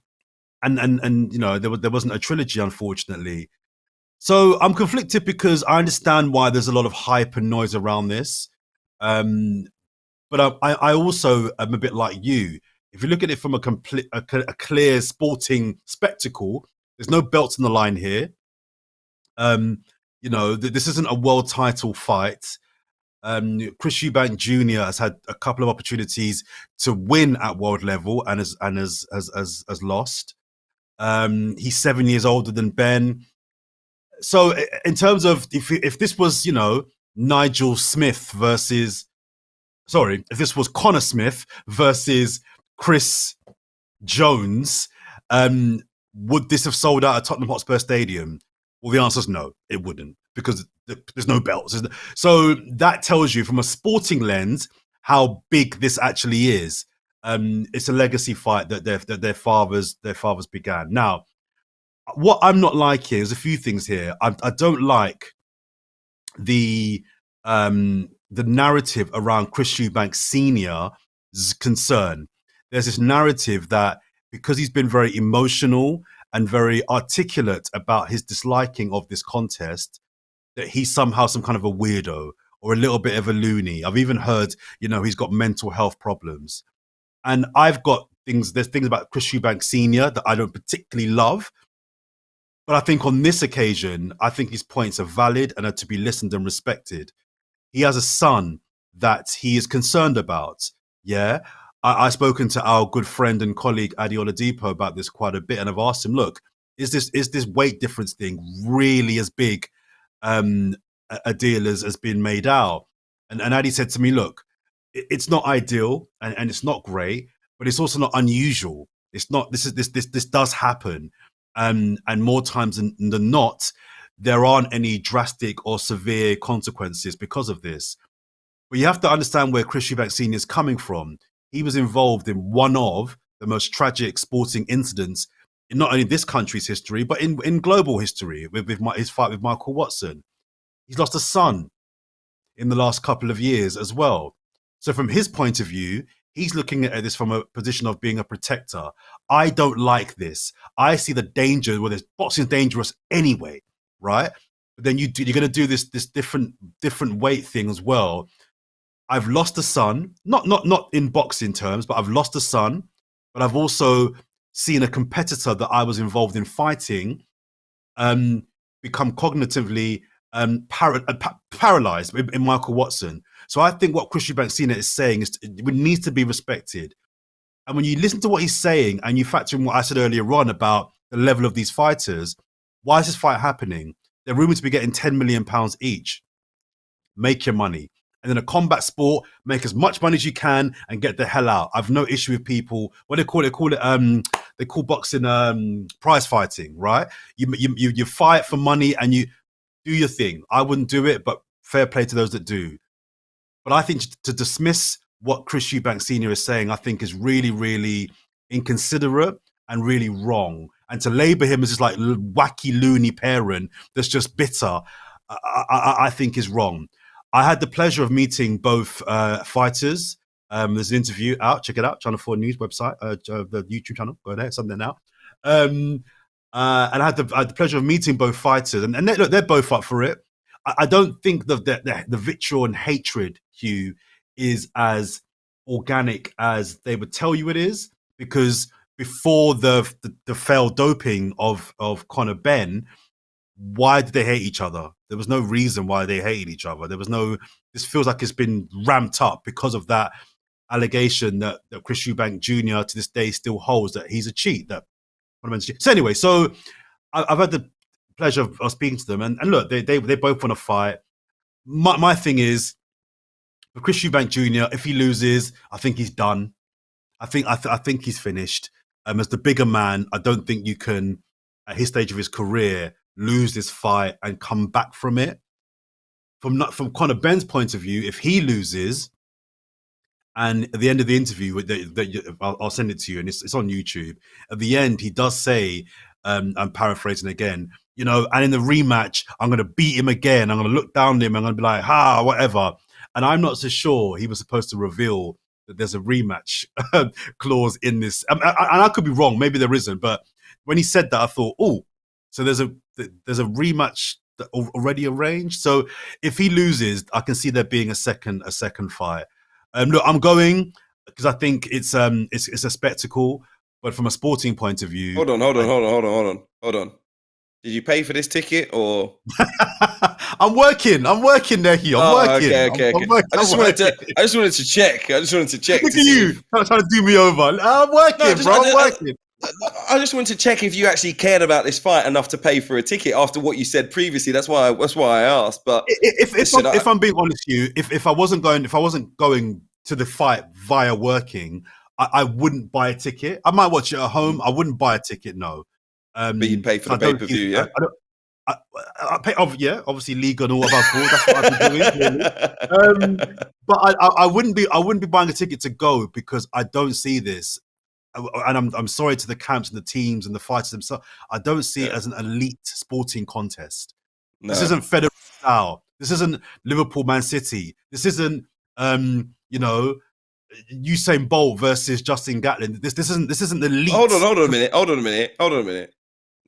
there wasn't a trilogy, unfortunately. So I'm conflicted because I understand why there's a lot of hype and noise around this. But I also am a bit like you. If you look at it from a clear sporting spectacle, there's no belts on the line here. This isn't a world title fight. Chris Eubank Jr. has had a couple of opportunities to win at world level and has lost. He's 7 years older than Benn. So in terms of if this was, Nigel Smith versus, if this was Connor Smith versus Chris Jones, would this have sold out at Tottenham Hotspur Stadium? Well, the answer is no, it wouldn't, because there's no belts. So that tells you from a sporting lens how big this actually is. It's a legacy fight that their fathers began. Now, what I'm not liking is a few things here. I don't like the narrative around Chris Eubank Sr.'s concern. There's this narrative that because he's been very emotional and very articulate about his disliking of this contest, that he's somehow some kind of a weirdo or a little bit of a loony. I've even heard, he's got mental health problems. And there's things about Chris Eubank Sr. that I don't particularly love. But I think on this occasion, I think his points are valid and are to be listened and respected. He has a son that he is concerned about. Yeah. I've spoken to our good friend and colleague Adi Oladipo about this quite a bit, and I've asked him, look, is this weight difference thing really as big a deal as been made out? And Adi said to me, look, it's not ideal and it's not great, but it's also not unusual. It's not, this does happen. And more times than not, there aren't any drastic or severe consequences because of this. But you have to understand where Chris Eubank Sr. is coming from. He was involved in one of the most tragic sporting incidents in not only this country's history, but in global history with his fight with Michael Watson. He's lost a son in the last couple of years as well. So from his point of view, he's looking at this from a position of being a protector. I don't like this. I see the danger. Well, boxing is dangerous anyway, right? But then you're going to do this different weight thing as well. I've lost a son, not in boxing terms, but I've lost a son. But I've also seen a competitor that I was involved in fighting become cognitively paralyzed in Michael Watson. So I think what Chris Eubank Sr. is saying is it needs to be respected. And when you listen to what he's saying and you factor in what I said earlier on about the level of these fighters, why is this fight happening? They're rumored to be getting £10 million each. Make your money. And in a combat sport, make as much money as you can and get the hell out. I've no issue with people. What they call it? They call boxing prize fighting, right? You fight for money and you do your thing. I wouldn't do it, but fair play to those that do. But I think to dismiss what Chris Eubank Sr. is saying, I think is really, really inconsiderate and really wrong. And to label him as this like wacky, loony parent that's just bitter, I think is wrong. I had the pleasure of meeting both fighters. There's an interview out. Check it out. Channel 4 News website, the YouTube channel. Go there. It's on there now. And I had the pleasure of meeting both fighters. And they're both up for it. I don't think the vitriol and hatred, Hugh, is as organic as they would tell you it is. Because before the failed doping of Conor Benn, why did they hate each other? There was no reason why they hated each other. This feels like it's been ramped up because of that allegation that Chris Eubank Jr. to this day still holds, that he's a cheat. So anyway, I've had the pleasure of speaking to them, and look, they both want to fight. My thing is, for Chris Eubank Jr., if he loses, I think he's done. I think he's finished. As the bigger man, I don't think you can, at his stage of his career, lose this fight and come back from it. From Conor Benn's point of view, if he loses, and at the end of the interview, I'll send it to you, and it's on YouTube. At the end, he does say, I'm paraphrasing again, and in the rematch, I'm going to beat him again. I'm going to look down at him. I'm going to be like, whatever. And I'm not so sure he was supposed to reveal that there's a rematch clause in this. And I could be wrong. Maybe there isn't. But when he said that, I thought, so there's a rematch already arranged. So if he loses, I can see there being a second fight. Look, I'm going because I think it's a spectacle, but from a sporting point of view. Hold on. Did you pay for this ticket or? I'm working there, Hugh. I'm working. Okay. I just wanted to check. Look at you trying to do me over. I'm working, I'm working. I just wanted to check if you actually cared about this fight enough to pay for a ticket after what you said previously. That's why I asked. But if I'm being honest with you, if I wasn't going to the fight via working, I wouldn't buy a ticket. I might watch it at home. I wouldn't buy a ticket. No. But you'd pay for the pay-per-view, yeah? I pay, obviously league and all above board. That's what I've been doing. Really. But I wouldn't be buying a ticket to go because I don't see this. And I'm sorry to the camps and the teams and the fighters themselves. I don't see it as an elite sporting contest. No. This isn't Federer style. This isn't Liverpool Man City. This isn't Usain Bolt versus Justin Gatlin. This isn't elite. Hold on a minute.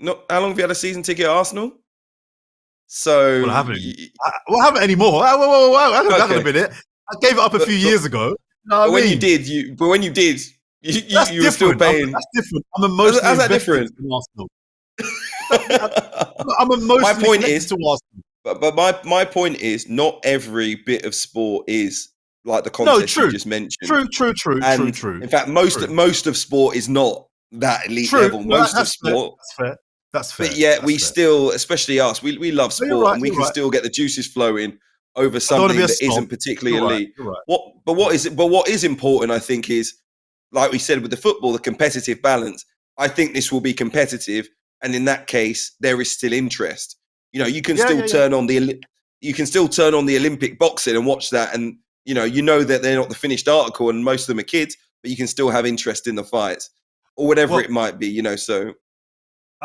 No, how long have you had a season ticket at Arsenal? So I haven't anymore. Hang on a minute. I gave it up a few years ago. But when you did, you were still paying. That's different. I'm emotionally how's that different? To Arsenal. I'm emotionally connected to Arsenal. But my point is, not every bit of sport is like the contest you just mentioned. True. In fact, most of sport is not that elite level. Most of sport. That's fair. But yet we still, especially us, we love sport and we can still get the juices flowing over something that isn't particularly elite. Right. What is important, I think, is, like we said with the football, the competitive balance. I think this will be competitive, and in that case, there is still interest. You can still turn on the Olympic boxing and watch that, and you know that they're not the finished article, and most of them are kids, but you can still have interest in the fights. or whatever Well, it might be, so.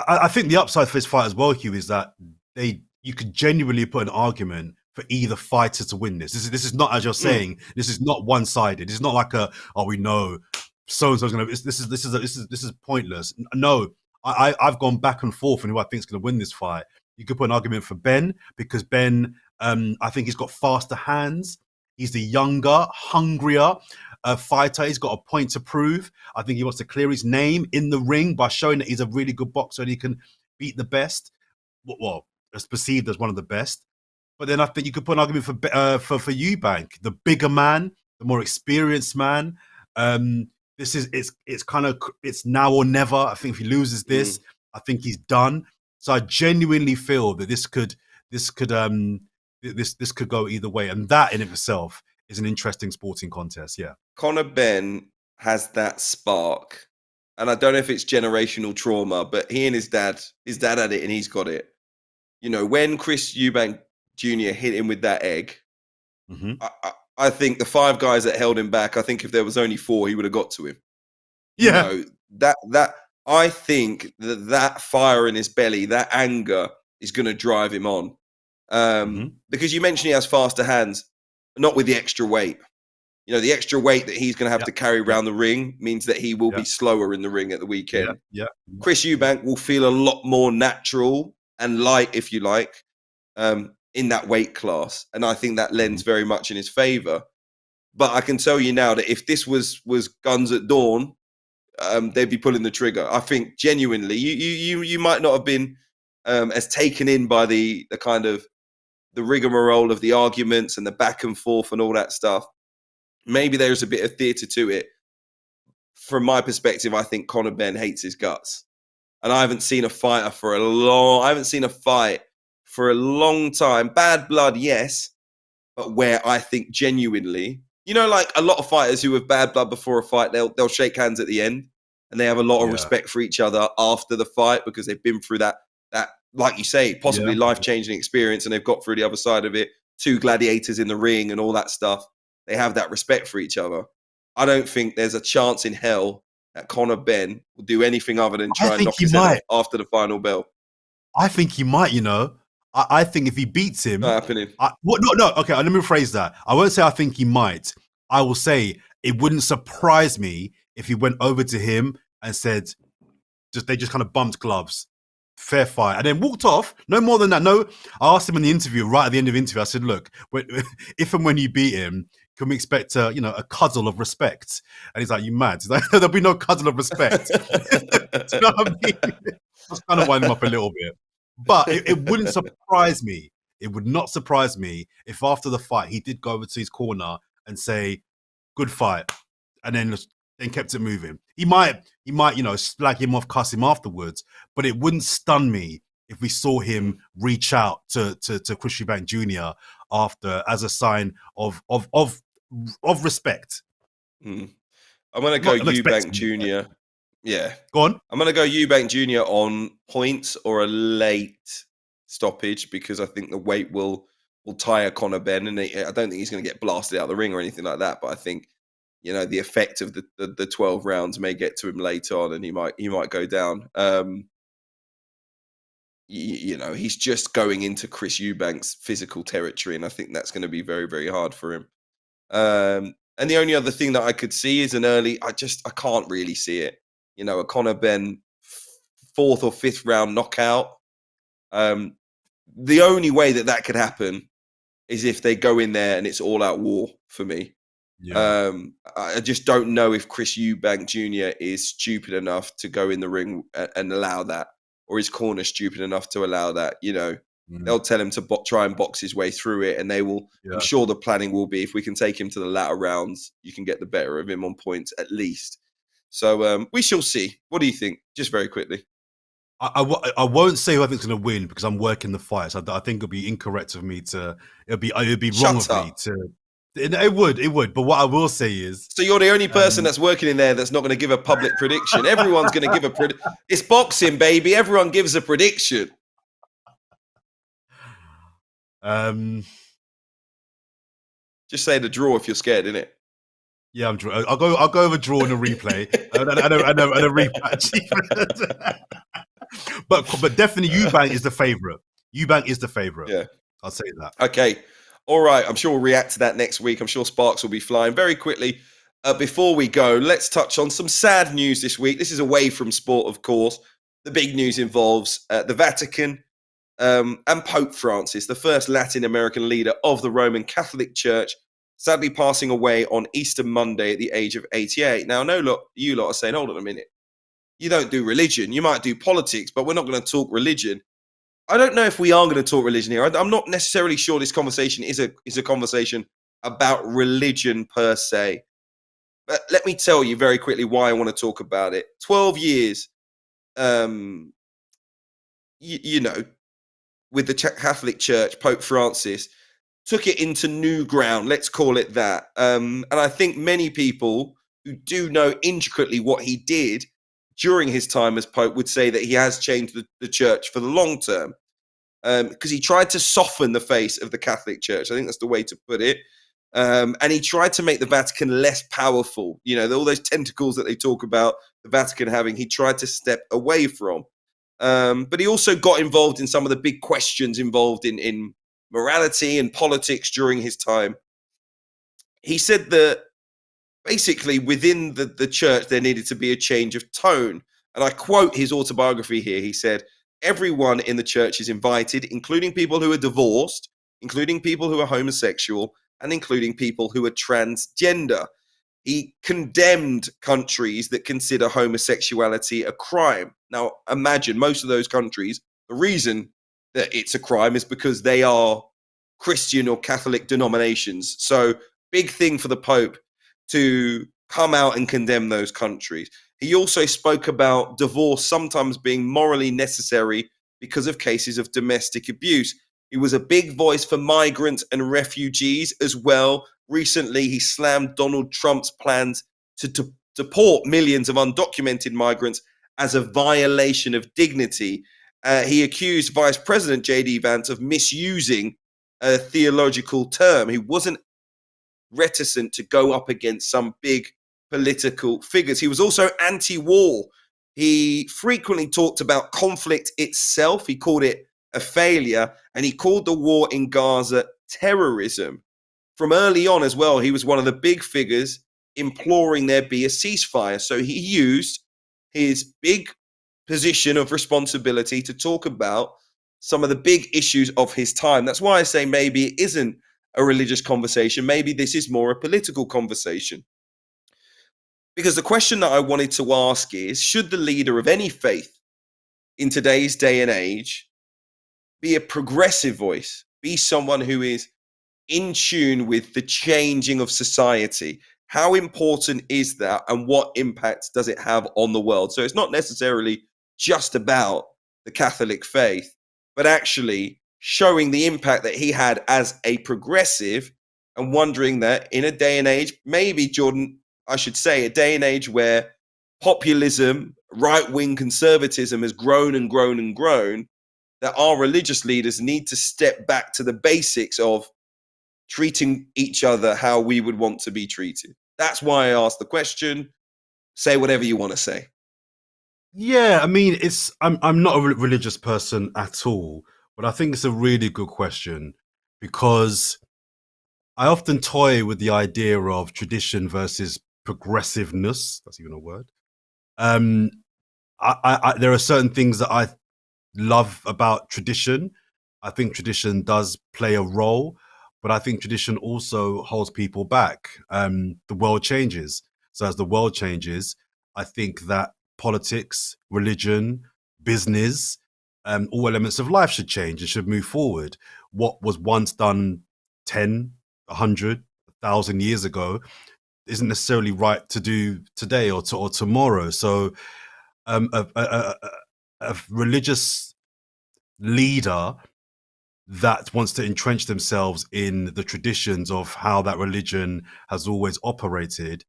I think the upside for this fight as well, Hugh, is that you could genuinely put an argument for either fighter to win this. This is not, as you're saying, this is not one sided. It's not like we know so and so's going to. This is pointless. No, I've gone back and forth on who I think is going to win this fight. You could put an argument for Benn because Benn, I think he's got faster hands. He's the younger, hungrier fighter. He's got a point to prove. I think he wants to clear his name in the ring by showing that he's a really good boxer and he can beat the best. Well, as perceived as one of the best. But then I think you could put an argument for Eubank, the bigger man, the more experienced man. It's now or never. I think if he loses this, I think he's done. So I genuinely feel that this could go either way, and that in itself is an interesting sporting contest. Yeah, Conor Benn has that spark, and I don't know if it's generational trauma, but he and his dad had it, and he's got it. When Chris Eubank Jr. hit him with that egg, I think the 5 guys that held him back, I think if there was only 4, he would have got to him. Yeah, that I think that fire in his belly, that anger is going to drive him on. Because you mentioned he has faster hands, not with the extra weight. The extra weight that he's going to have to carry around the ring means that he will be slower in the ring at the weekend. Chris Eubank will feel a lot more natural and light, if you like, in that weight class. And I think that lends very much in his favor. But I can tell you now that if this was guns at dawn, they'd be pulling the trigger. I think genuinely, you might not have been as taken in by the kind of the rigmarole of the arguments and the back and forth and all that stuff. Maybe there's a bit of theatre to it. From my perspective, I think Conor Benn hates his guts. And I haven't seen a fight for a long time. Bad blood, yes. But where I think genuinely, like a lot of fighters who have bad blood before a fight, they'll shake hands at the end and they have a lot of respect for each other after the fight because they've been through that, like you say, possibly life-changing experience and they've got through the other side of it. 2 gladiators in the ring and all that stuff. They have that respect for each other. I don't think there's a chance in hell that Conor Benn will do anything other than try and knock his head off after the final bell. I think he might, I think if he beats him... Not happening. No. Okay, let me rephrase that. I won't say I think he might. I will say it wouldn't surprise me if he went over to him and said, they just kind of bumped gloves. Fair fight. And then walked off. No more than that. No, I asked him in the interview, right at the end of the interview, I said, look, if and when you beat him, can we expect a cuddle of respect? And he's like, you mad? He's like, there'll be no cuddle of respect. Do you know what I mean? I was kind of winding him up a little bit. But it wouldn't surprise me. It would not surprise me if after the fight, he did go over to his corner and say, good fight. And then kept it moving. He might, slag him off, cuss him afterwards, but it wouldn't stun me if we saw him reach out to Chris Eubank Jr. after as a sign of respect. I'm going to go Eubank Jr. Yeah. Go on. I'm going to go Eubank Jr. on points or a late stoppage because I think the weight will tire Conor Benn and I don't think he's going to get blasted out of the ring or anything like that, but I think the effect of the 12 rounds may get to him later on and he might go down. He's just going into Chris Eubank's physical territory and I think that's going to be very, very hard for him. And the only other thing that I could see is I can't really see it. A Conor Benn 4th or 5th round knockout. The only way that could happen is if they go in there and it's all out war for me. Yeah. I just don't know if Chris Eubank Jr. is stupid enough to go in the ring and allow that, or is corner stupid enough to allow that. They'll tell him to try and box his way through it, and they will. Yeah. I'm sure the planning will be if we can take him to the latter rounds, you can get the better of him on points at least. So we shall see. What do you think? Just very quickly. I won't say who I think's going to win because I'm working the fights. I think it'll be incorrect of me to. It'd be wrong of me to. It would. But what I will say is... So you're the only person that's working in there that's not going to give a public prediction. Everyone's going to give a prediction. It's boxing, baby. Everyone gives a prediction. Just say the draw if you're scared, innit? Yeah, I'm draw. I'll go over draw in a replay and a rematch. but definitely Eubank is the favourite. Eubank is the favourite. Yeah. I'll say that. Okay. All right. I'm sure we'll react to that next week. I'm sure sparks will be flying. Very quickly, before we go, let's touch on some sad news this week. This is away from sport, of course. The big news involves the Vatican and Pope Francis, the first Latin American leader of the Roman Catholic Church, sadly passing away on Easter Monday at the age of 88. Now, I know you lot are saying, hold on a minute. You don't do religion. You might do politics, but we're not going to talk religion. I don't know if we are going to talk religion here. I'm not necessarily sure this conversation is a conversation about religion per se. But let me tell you very quickly why I want to talk about it. 12 years, you know, with the Catholic Church, Pope Francis took it into new ground, let's call it that. And I think many people who do know intricately what he did during his time as Pope would say that he has changed the church for the long term. Because he tried to soften the face of the Catholic Church. I think that's the way to put it. And he tried to make the Vatican less powerful. You know, all those tentacles that they talk about the Vatican having, he tried to step away from. But he also got involved in some of the big questions involved in morality and politics during his time. He said that basically within the church, there needed to be a change of tone. And I quote his autobiography here. He said, everyone in the church is invited, including people who are divorced, including people who are homosexual, and including people who are transgender. He condemned countries that consider homosexuality a crime. Now, imagine most of those countries, the reason that it's a crime is because they are Christian or Catholic denominations. So, big thing for the Pope to come out and condemn those countries. He also spoke about divorce sometimes being morally necessary because of cases of domestic abuse. He was a big voice for migrants and refugees as well. Recently, he slammed Donald Trump's plans to deport millions of undocumented migrants as a violation of dignity. He accused Vice President J.D. Vance of misusing a theological term. He wasn't reticent to go up against some big political figures. He was also anti-war. He frequently talked about conflict itself. He called it a failure, and he called the war in Gaza terrorism. From early on as well, he was one of the big figures imploring there be a ceasefire. So he used his big position of responsibility to talk about some of the big issues of his time. That's why I say maybe it isn't a religious conversation. Maybe this is more a political conversation. Because the question that I wanted to ask is, should the leader of any faith in today's day and age be a progressive voice, be someone who is in tune with the changing of society? How important is that, and what impact does it have on the world? So it's not necessarily just about the Catholic faith, but actually showing the impact that he had as a progressive, and wondering that in a day and age, maybe Jordan, I should say, a day and age where populism, right-wing conservatism has grown and grown and grown, that our religious leaders need to step back to the basics of treating each other how we would want to be treated. That's why I asked the question. Say whatever you want to say. Yeah, I mean, I'm not a religious person at all, but I think it's a really good question because I often toy with the idea of tradition versus progressiveness. That's even a word. Um, there are certain things that I love about tradition. I think tradition does play a role, but I think tradition also holds people back. The world changes. So as the world changes, I think that politics, religion, business, all elements of life should change and should move forward. What was once done 10, 100, 1,000 years ago isn't necessarily right to do today or tomorrow. So a religious leader that wants to entrench themselves in the traditions of how that religion has always operated,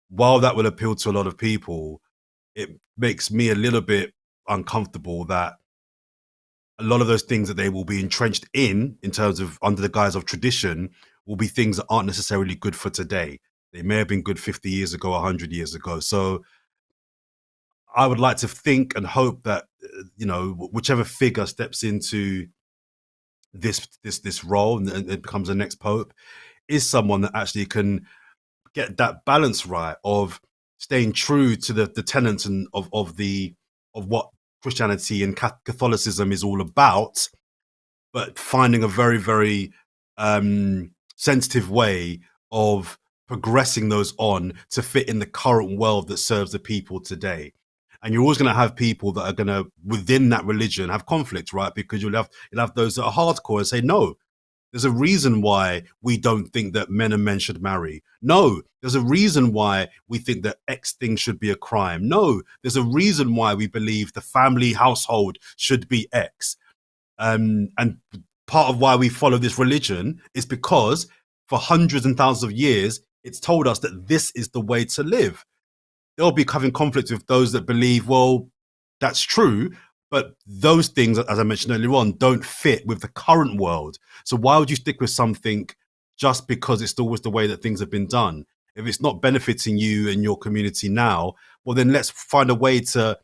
while that will appeal to a lot of people, it makes me a little bit uncomfortable that a lot of those things that they will be entrenched in terms of under the guise of tradition will be things that aren't necessarily good for today. They may have been good 50 years ago, 100 years ago. So I would like to think and hope that, whichever figure steps into this role and it becomes the next pope is someone that actually can get that balance right of staying true to the tenets and of what Christianity and Catholicism is all about, but finding a very, very sensitive way of progressing those on to fit in the current world that serves the people today. And you're always going to have people that are going to, within that religion, have conflict, right? Because you'll have those that are hardcore and say, no, there's a reason why we don't think that men and men should marry. No, there's a reason why we think that X thing should be a crime. No, there's a reason why we believe the family household should be X. And part of why we follow this religion is because for hundreds and thousands of years, it's told us that this is the way to live. They'll be having conflict with those that believe, well, that's true, but those things, as I mentioned earlier on, don't fit with the current world. So why would you stick with something just because it's always the way that things have been done? If it's not benefiting you and your community now, well, then let's find a way to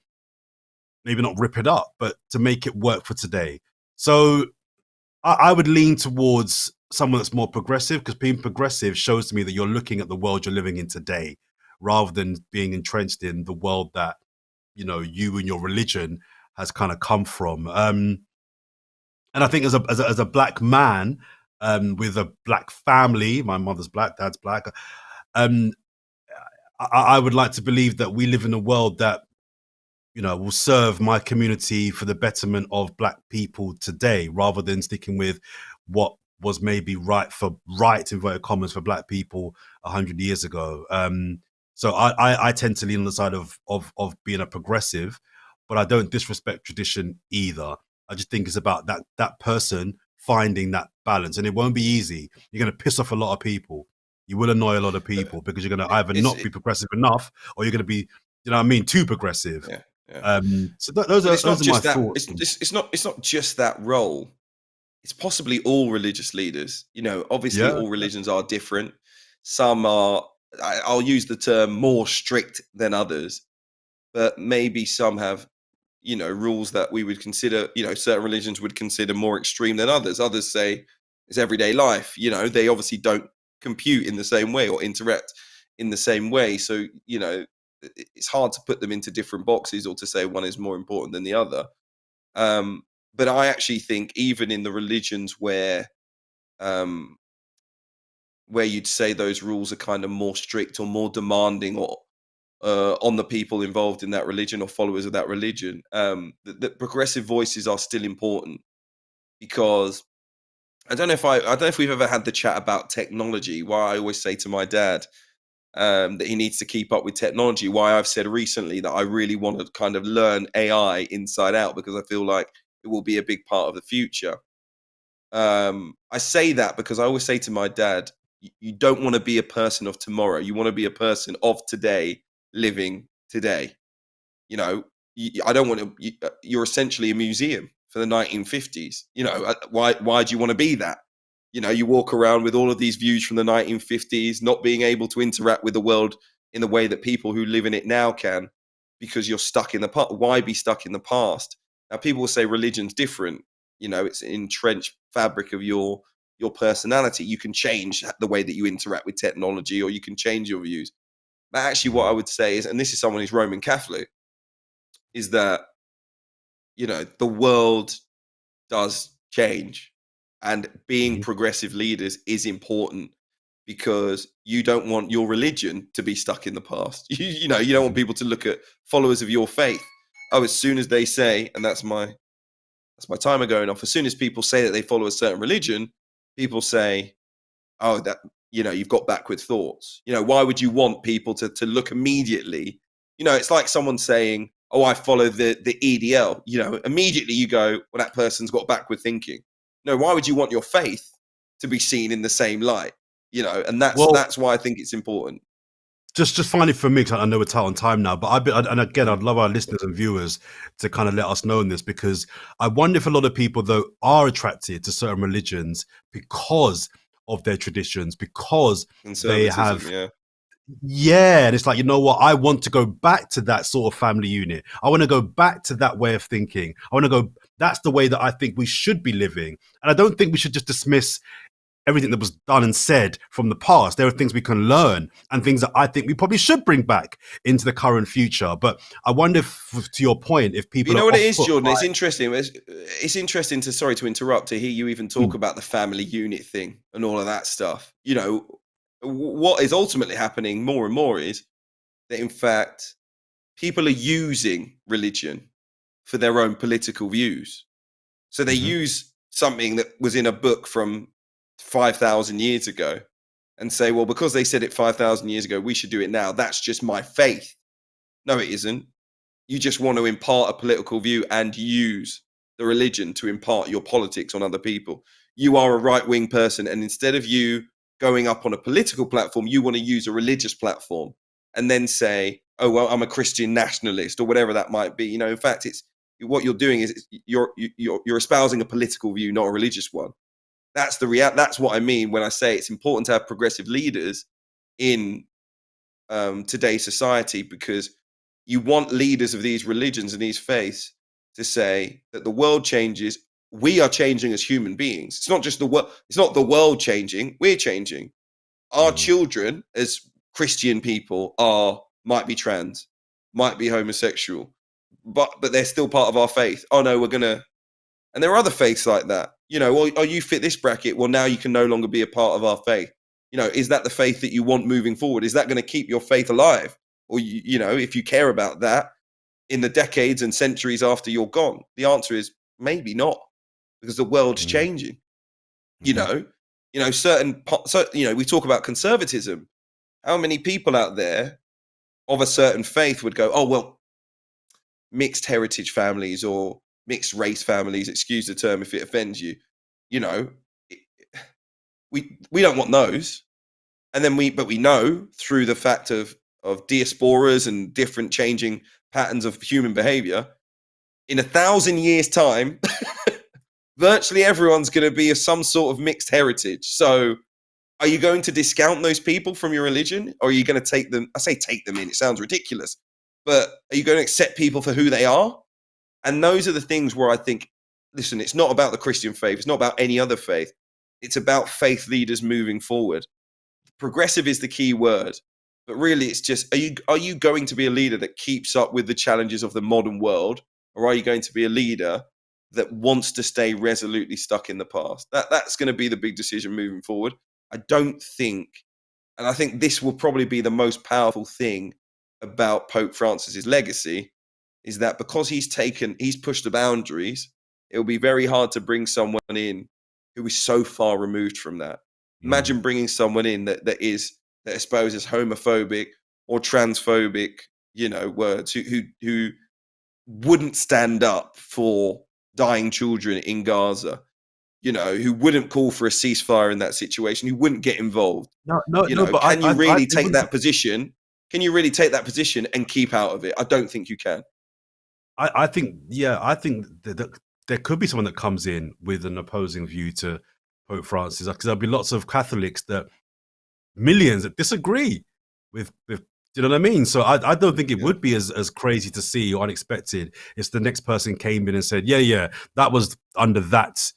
maybe not rip it up, but to make it work for today. So I would lean towards someone that's more progressive, because being progressive shows to me that you're looking at the world you're living in today rather than being entrenched in the world that, you and your religion has kind of come from. And I think as a black man with a black family, my mother's black, dad's black, um, I would like to believe that we live in a world that will serve my community for the betterment of black people today, rather than sticking with what was maybe right inverted commas for black people 100 years ago. So I tend to lean on the side of being a progressive, but I don't disrespect tradition either. I just think it's about that person finding that balance, and it won't be easy. You're going to piss off a lot of people. You will annoy a lot of people because you're going to either not be progressive enough, or you're going to be, too progressive. Yeah. Yeah. So those are my thoughts. It's not just that role. It's possibly all religious leaders. Obviously, all religions are different. Some are, I'll use the term, more strict than others, but maybe some have, rules that we would consider, certain religions would consider more extreme than others. Others say it's everyday life. They obviously don't compute in the same way or interact in the same way. So, it's hard to put them into different boxes or to say one is more important than the other. But I actually think even in the religions where you'd say those rules are kind of more strict or more demanding or on the people involved in that religion or followers of that religion, the progressive voices are still important, because I don't know if we've ever had the chat about technology. Why I always say to my dad that he needs to keep up with technology. Why I've said recently that I really want to kind of learn AI inside out, because I feel like it will be a big part of the future. I say that because I always say to my dad, you don't want to be a person of tomorrow. You want to be a person of today, living today. I don't want to. You're essentially a museum for the 1950s. Why do you want to be that? You walk around with all of these views from the 1950s, not being able to interact with the world in the way that people who live in it now can, because you're stuck in the past. Why be stuck in the past? Now, people will say religion's different. It's an entrenched fabric of your personality. You can change the way that you interact with technology, or you can change your views. But actually, what I would say is, and this is someone who's Roman Catholic, is that, the world does change, and being progressive leaders is important, because you don't want your religion to be stuck in the past. You don't want people to look at followers of your faith. Oh, as soon as they say, and that's my timer going off. As soon as people say that they follow a certain religion, people say, oh, that, you've got backward thoughts. Why would you want people to look immediately? It's like someone saying, oh, I follow the EDL. Immediately you go, well, that person's got backward thinking. No, why would you want your faith to be seen in the same light? And that's why I think it's important. Just finally for me, because I know we're tight on time now, but and again, I'd love our listeners and viewers to kind of let us know in this, because I wonder if a lot of people, though, are attracted to certain religions because of their traditions, because they have, Yeah, and it's like, you know what? I want to go back to that sort of family unit. I want to go back to that way of thinking. I want to go, that's the way that I think we should be living. And I don't think we should just dismiss everything that was done and said from the past. There are things we can learn and things that I think we probably should bring back into the current future. But I wonder if, to your point, if You people know are what it off is, put Jordan? by. It's interesting. It's interesting to, sorry to interrupt, to hear you even talk Mm, about the family unit thing and all of that stuff. You know, what is ultimately happening more and more is that, in fact, people are using religion for their own political views. So they mhm, use something that was in a book from 5,000 years ago and say, well, because they said it 5,000 years ago, we should do it now. That's just my faith. No, it isn't. You just want to impart a political view and use the religion to impart your politics on other people. You are a right wing person, and instead of you going up on a political platform, you want to use a religious platform and then say, "Oh well, I'm a Christian nationalist" or whatever that might be. You know, in fact, it's what you're doing is you're espousing a political view, not a religious one. That's the real. That's what I mean when I say it's important to have progressive leaders in today's society, because you want leaders of these religions and these faiths to say that the world changes. We are changing as human beings. It's not just the world. It's not the world changing. We're changing. Our mm, children, as Christian people, might be trans, might be homosexual, but they're still part of our faith. Oh no, we're gonna. And there are other faiths like that. You know, well, oh, you fit this bracket. Well, now you can no longer be a part of our faith. You know, is that the faith that you want moving forward? Is that going to keep your faith alive? Or, you know, if you care about that in the decades and centuries after you're gone, the answer is maybe not, because the world's mm, changing. You mhm. know, you know, we talk about conservatism. How many people out there of a certain faith would go, oh, well, mixed heritage families or mixed race families, excuse the term if it offends you, you know, we don't want those. And then we know through the fact of diasporas and different changing patterns of human behavior, in 1,000 years time, virtually everyone's going to be of some sort of mixed heritage. So are you going to discount those people from your religion, or are you going to take them? I say take them in, it sounds ridiculous, but are you going to accept people for who they are? And those are the things where I think, listen, it's not about the Christian faith. It's not about any other faith. It's about faith leaders moving forward. Progressive is the key word, but really it's just, are you going to be a leader that keeps up with the challenges of the modern world, or are you going to be a leader that wants to stay resolutely stuck in the past? That's going to be the big decision moving forward. I don't think, and I think this will probably be the most powerful thing about Pope Francis's legacy, is that because he's pushed the boundaries, it will be very hard to bring someone in who is so far removed from that. Mm. Imagine bringing someone in that espouses homophobic or transphobic, you know, words, who wouldn't stand up for dying children in Gaza, you know, who wouldn't call for a ceasefire in that situation, who wouldn't get involved. No, no, You no. know, But can you really it take wouldn't. that position? Can you really take that position and keep out of it? I don't think you can. I think, yeah, I think that there could be someone that comes in with an opposing view to Pope Francis, because there'll be lots of Catholics that millions that disagree with. Do you know what I mean? So I don't think it Yeah. would be as crazy to see or unexpected if the next person came in and said, yeah, yeah, that was under that,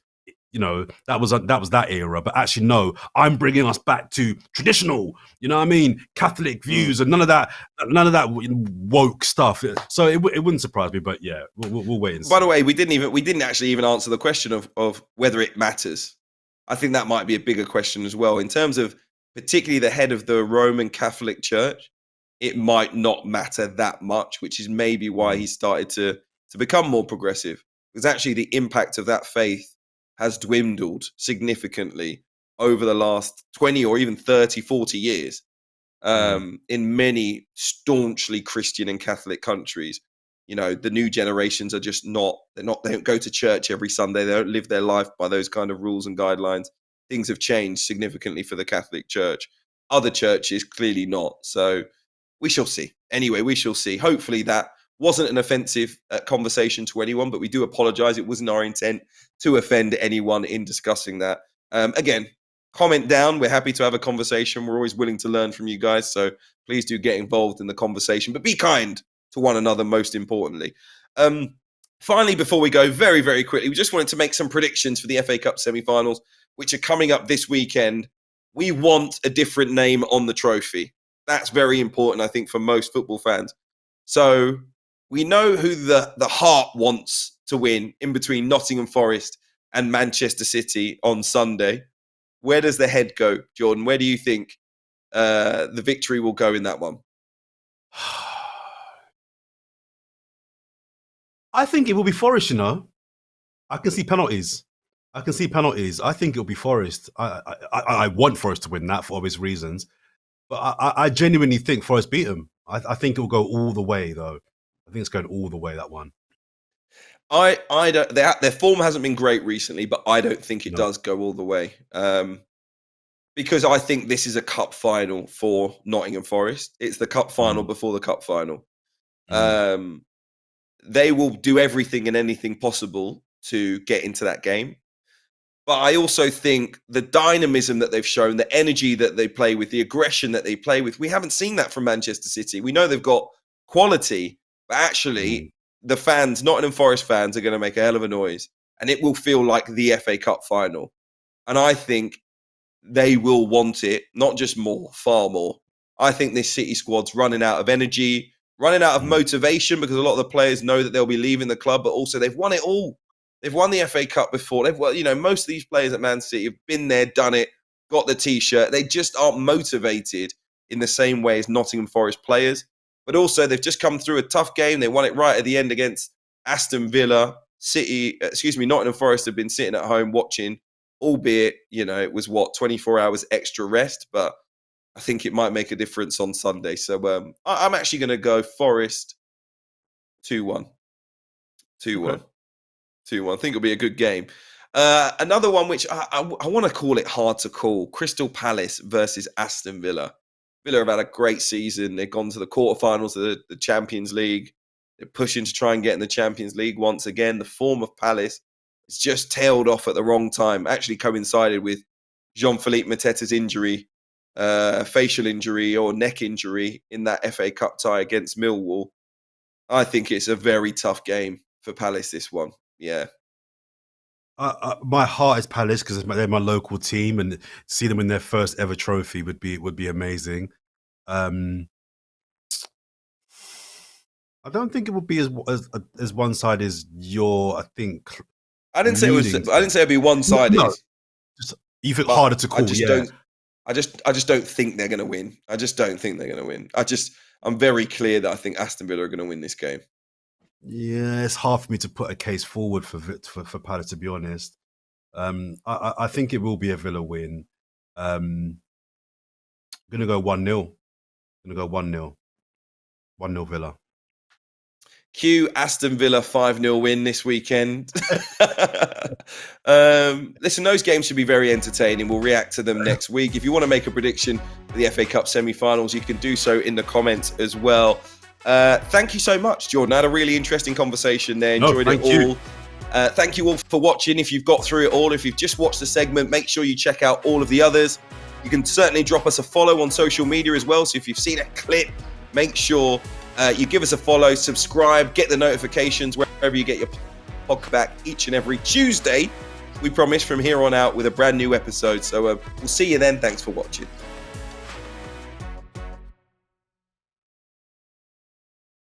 that was that era, but actually no, I'm bringing us back to traditional, you know what I mean, Catholic Mm. views and none of that woke stuff. So it wouldn't surprise me, but yeah, we'll wait and By the see. way, we didn't actually even answer the question of whether it matters. I think that might be a bigger question as well in terms of particularly the head of the Roman Catholic Church. It might not matter that much, which is maybe why Mm, he started to become more progressive. Because actually, the impact of that faith has dwindled significantly over the last 20 or even 30, 40 years, mm, in many staunchly Christian and Catholic countries. You know, the new generations are just they don't go to church every Sunday. They don't live their life by those kind of rules and guidelines. Things have changed significantly for the Catholic Church. Other churches, clearly not. So we shall see. Anyway, we shall see. Hopefully that wasn't an offensive conversation to anyone, but we do apologize. It wasn't our intent to offend anyone in discussing that. Again, comment down. We're happy to have a conversation. We're always willing to learn from you guys. So please do get involved in the conversation, but be kind to one another, most importantly. Finally, before we go, very, very quickly, we just wanted to make some predictions for the FA Cup semi-finals, which are coming up this weekend. We want a different name on the trophy. That's very important, I think, for most football fans. So we know who the heart wants to win in between Nottingham Forest and Manchester City on Sunday. Where does the head go, Jordan? Where do you think the victory will go in that one? I think it will be Forest, I can see penalties. I think it'll be Forest. I want Forest to win that for obvious reasons. But I genuinely think Forest beat them. I think it will go all the way, though. I think it's going all the way, that one. I don't. Their form hasn't been great recently, but I don't think it does go all the way. Because I think this is a cup final for Nottingham Forest. It's the cup final before the cup final. They will do everything and anything possible to get into that game. But I also think the dynamism that they've shown, the energy that they play with, the aggression that they play with, we haven't seen that from Manchester City. We know they've got quality, but actually the fans, Nottingham Forest fans, are going to make a hell of a noise. And it will feel like the FA Cup final. And I think they will want it, not just more, far more. I think this City squad's running out of energy, running out of motivation, because a lot of the players know that they'll be leaving the club, but also they've won it all. They've won the FA Cup before. Most of these players at Man City have been there, done it, got the T-shirt. They just aren't motivated in the same way as Nottingham Forest players. But also, they've just come through a tough game. They won it right at the end against Aston Villa. Nottingham Forest have been sitting at home watching, albeit, it was 24 hours extra rest, but I think it might make a difference on Sunday. So I'm actually going to go Forest 2-1. 2-1. Okay. 2-1. I think it'll be a good game. Another one which I want to call it hard to call, Crystal Palace versus Aston Villa. Villa have had a great season. They've gone to the quarterfinals of the Champions League. They're pushing to try and get in the Champions League once again. The form of Palace has just tailed off at the wrong time. Actually coincided with Jean-Philippe Mateta's injury, facial injury or neck injury in that FA Cup tie against Millwall. I think it's a very tough game for Palace, this one. Yeah. My heart is Palace because they're my local team, and see them win their first ever trophy would be amazing. I don't think it would be as one sided as I think. I didn't say it'd be one sided. No, just even harder to call. I just don't think they're going to win. I just don't think they're going to win. I'm very clear that I think Aston Villa are going to win this game. Yeah, it's hard for me to put a case forward for Palace, to be honest. I think it will be a Villa win. I'm going to go 1-0. 1-0 Villa. Cue Aston Villa 5-0 win this weekend. Listen, those games should be very entertaining. We'll react to them next week. If you want to make a prediction for the FA Cup semi-finals, you can do so in the comments as well. Thank you so much, Jordan. I had a really interesting conversation there. Enjoyed it all. Thank you all for watching. If you've got through it all, if you've just watched the segment, make sure you check out all of the others. You can certainly drop us a follow on social media as well. So if you've seen a clip, make sure you give us a follow, subscribe, get the notifications wherever you get your podcast back each and every Tuesday. We promise from here on out with a brand new episode. So we'll see you then. Thanks for watching.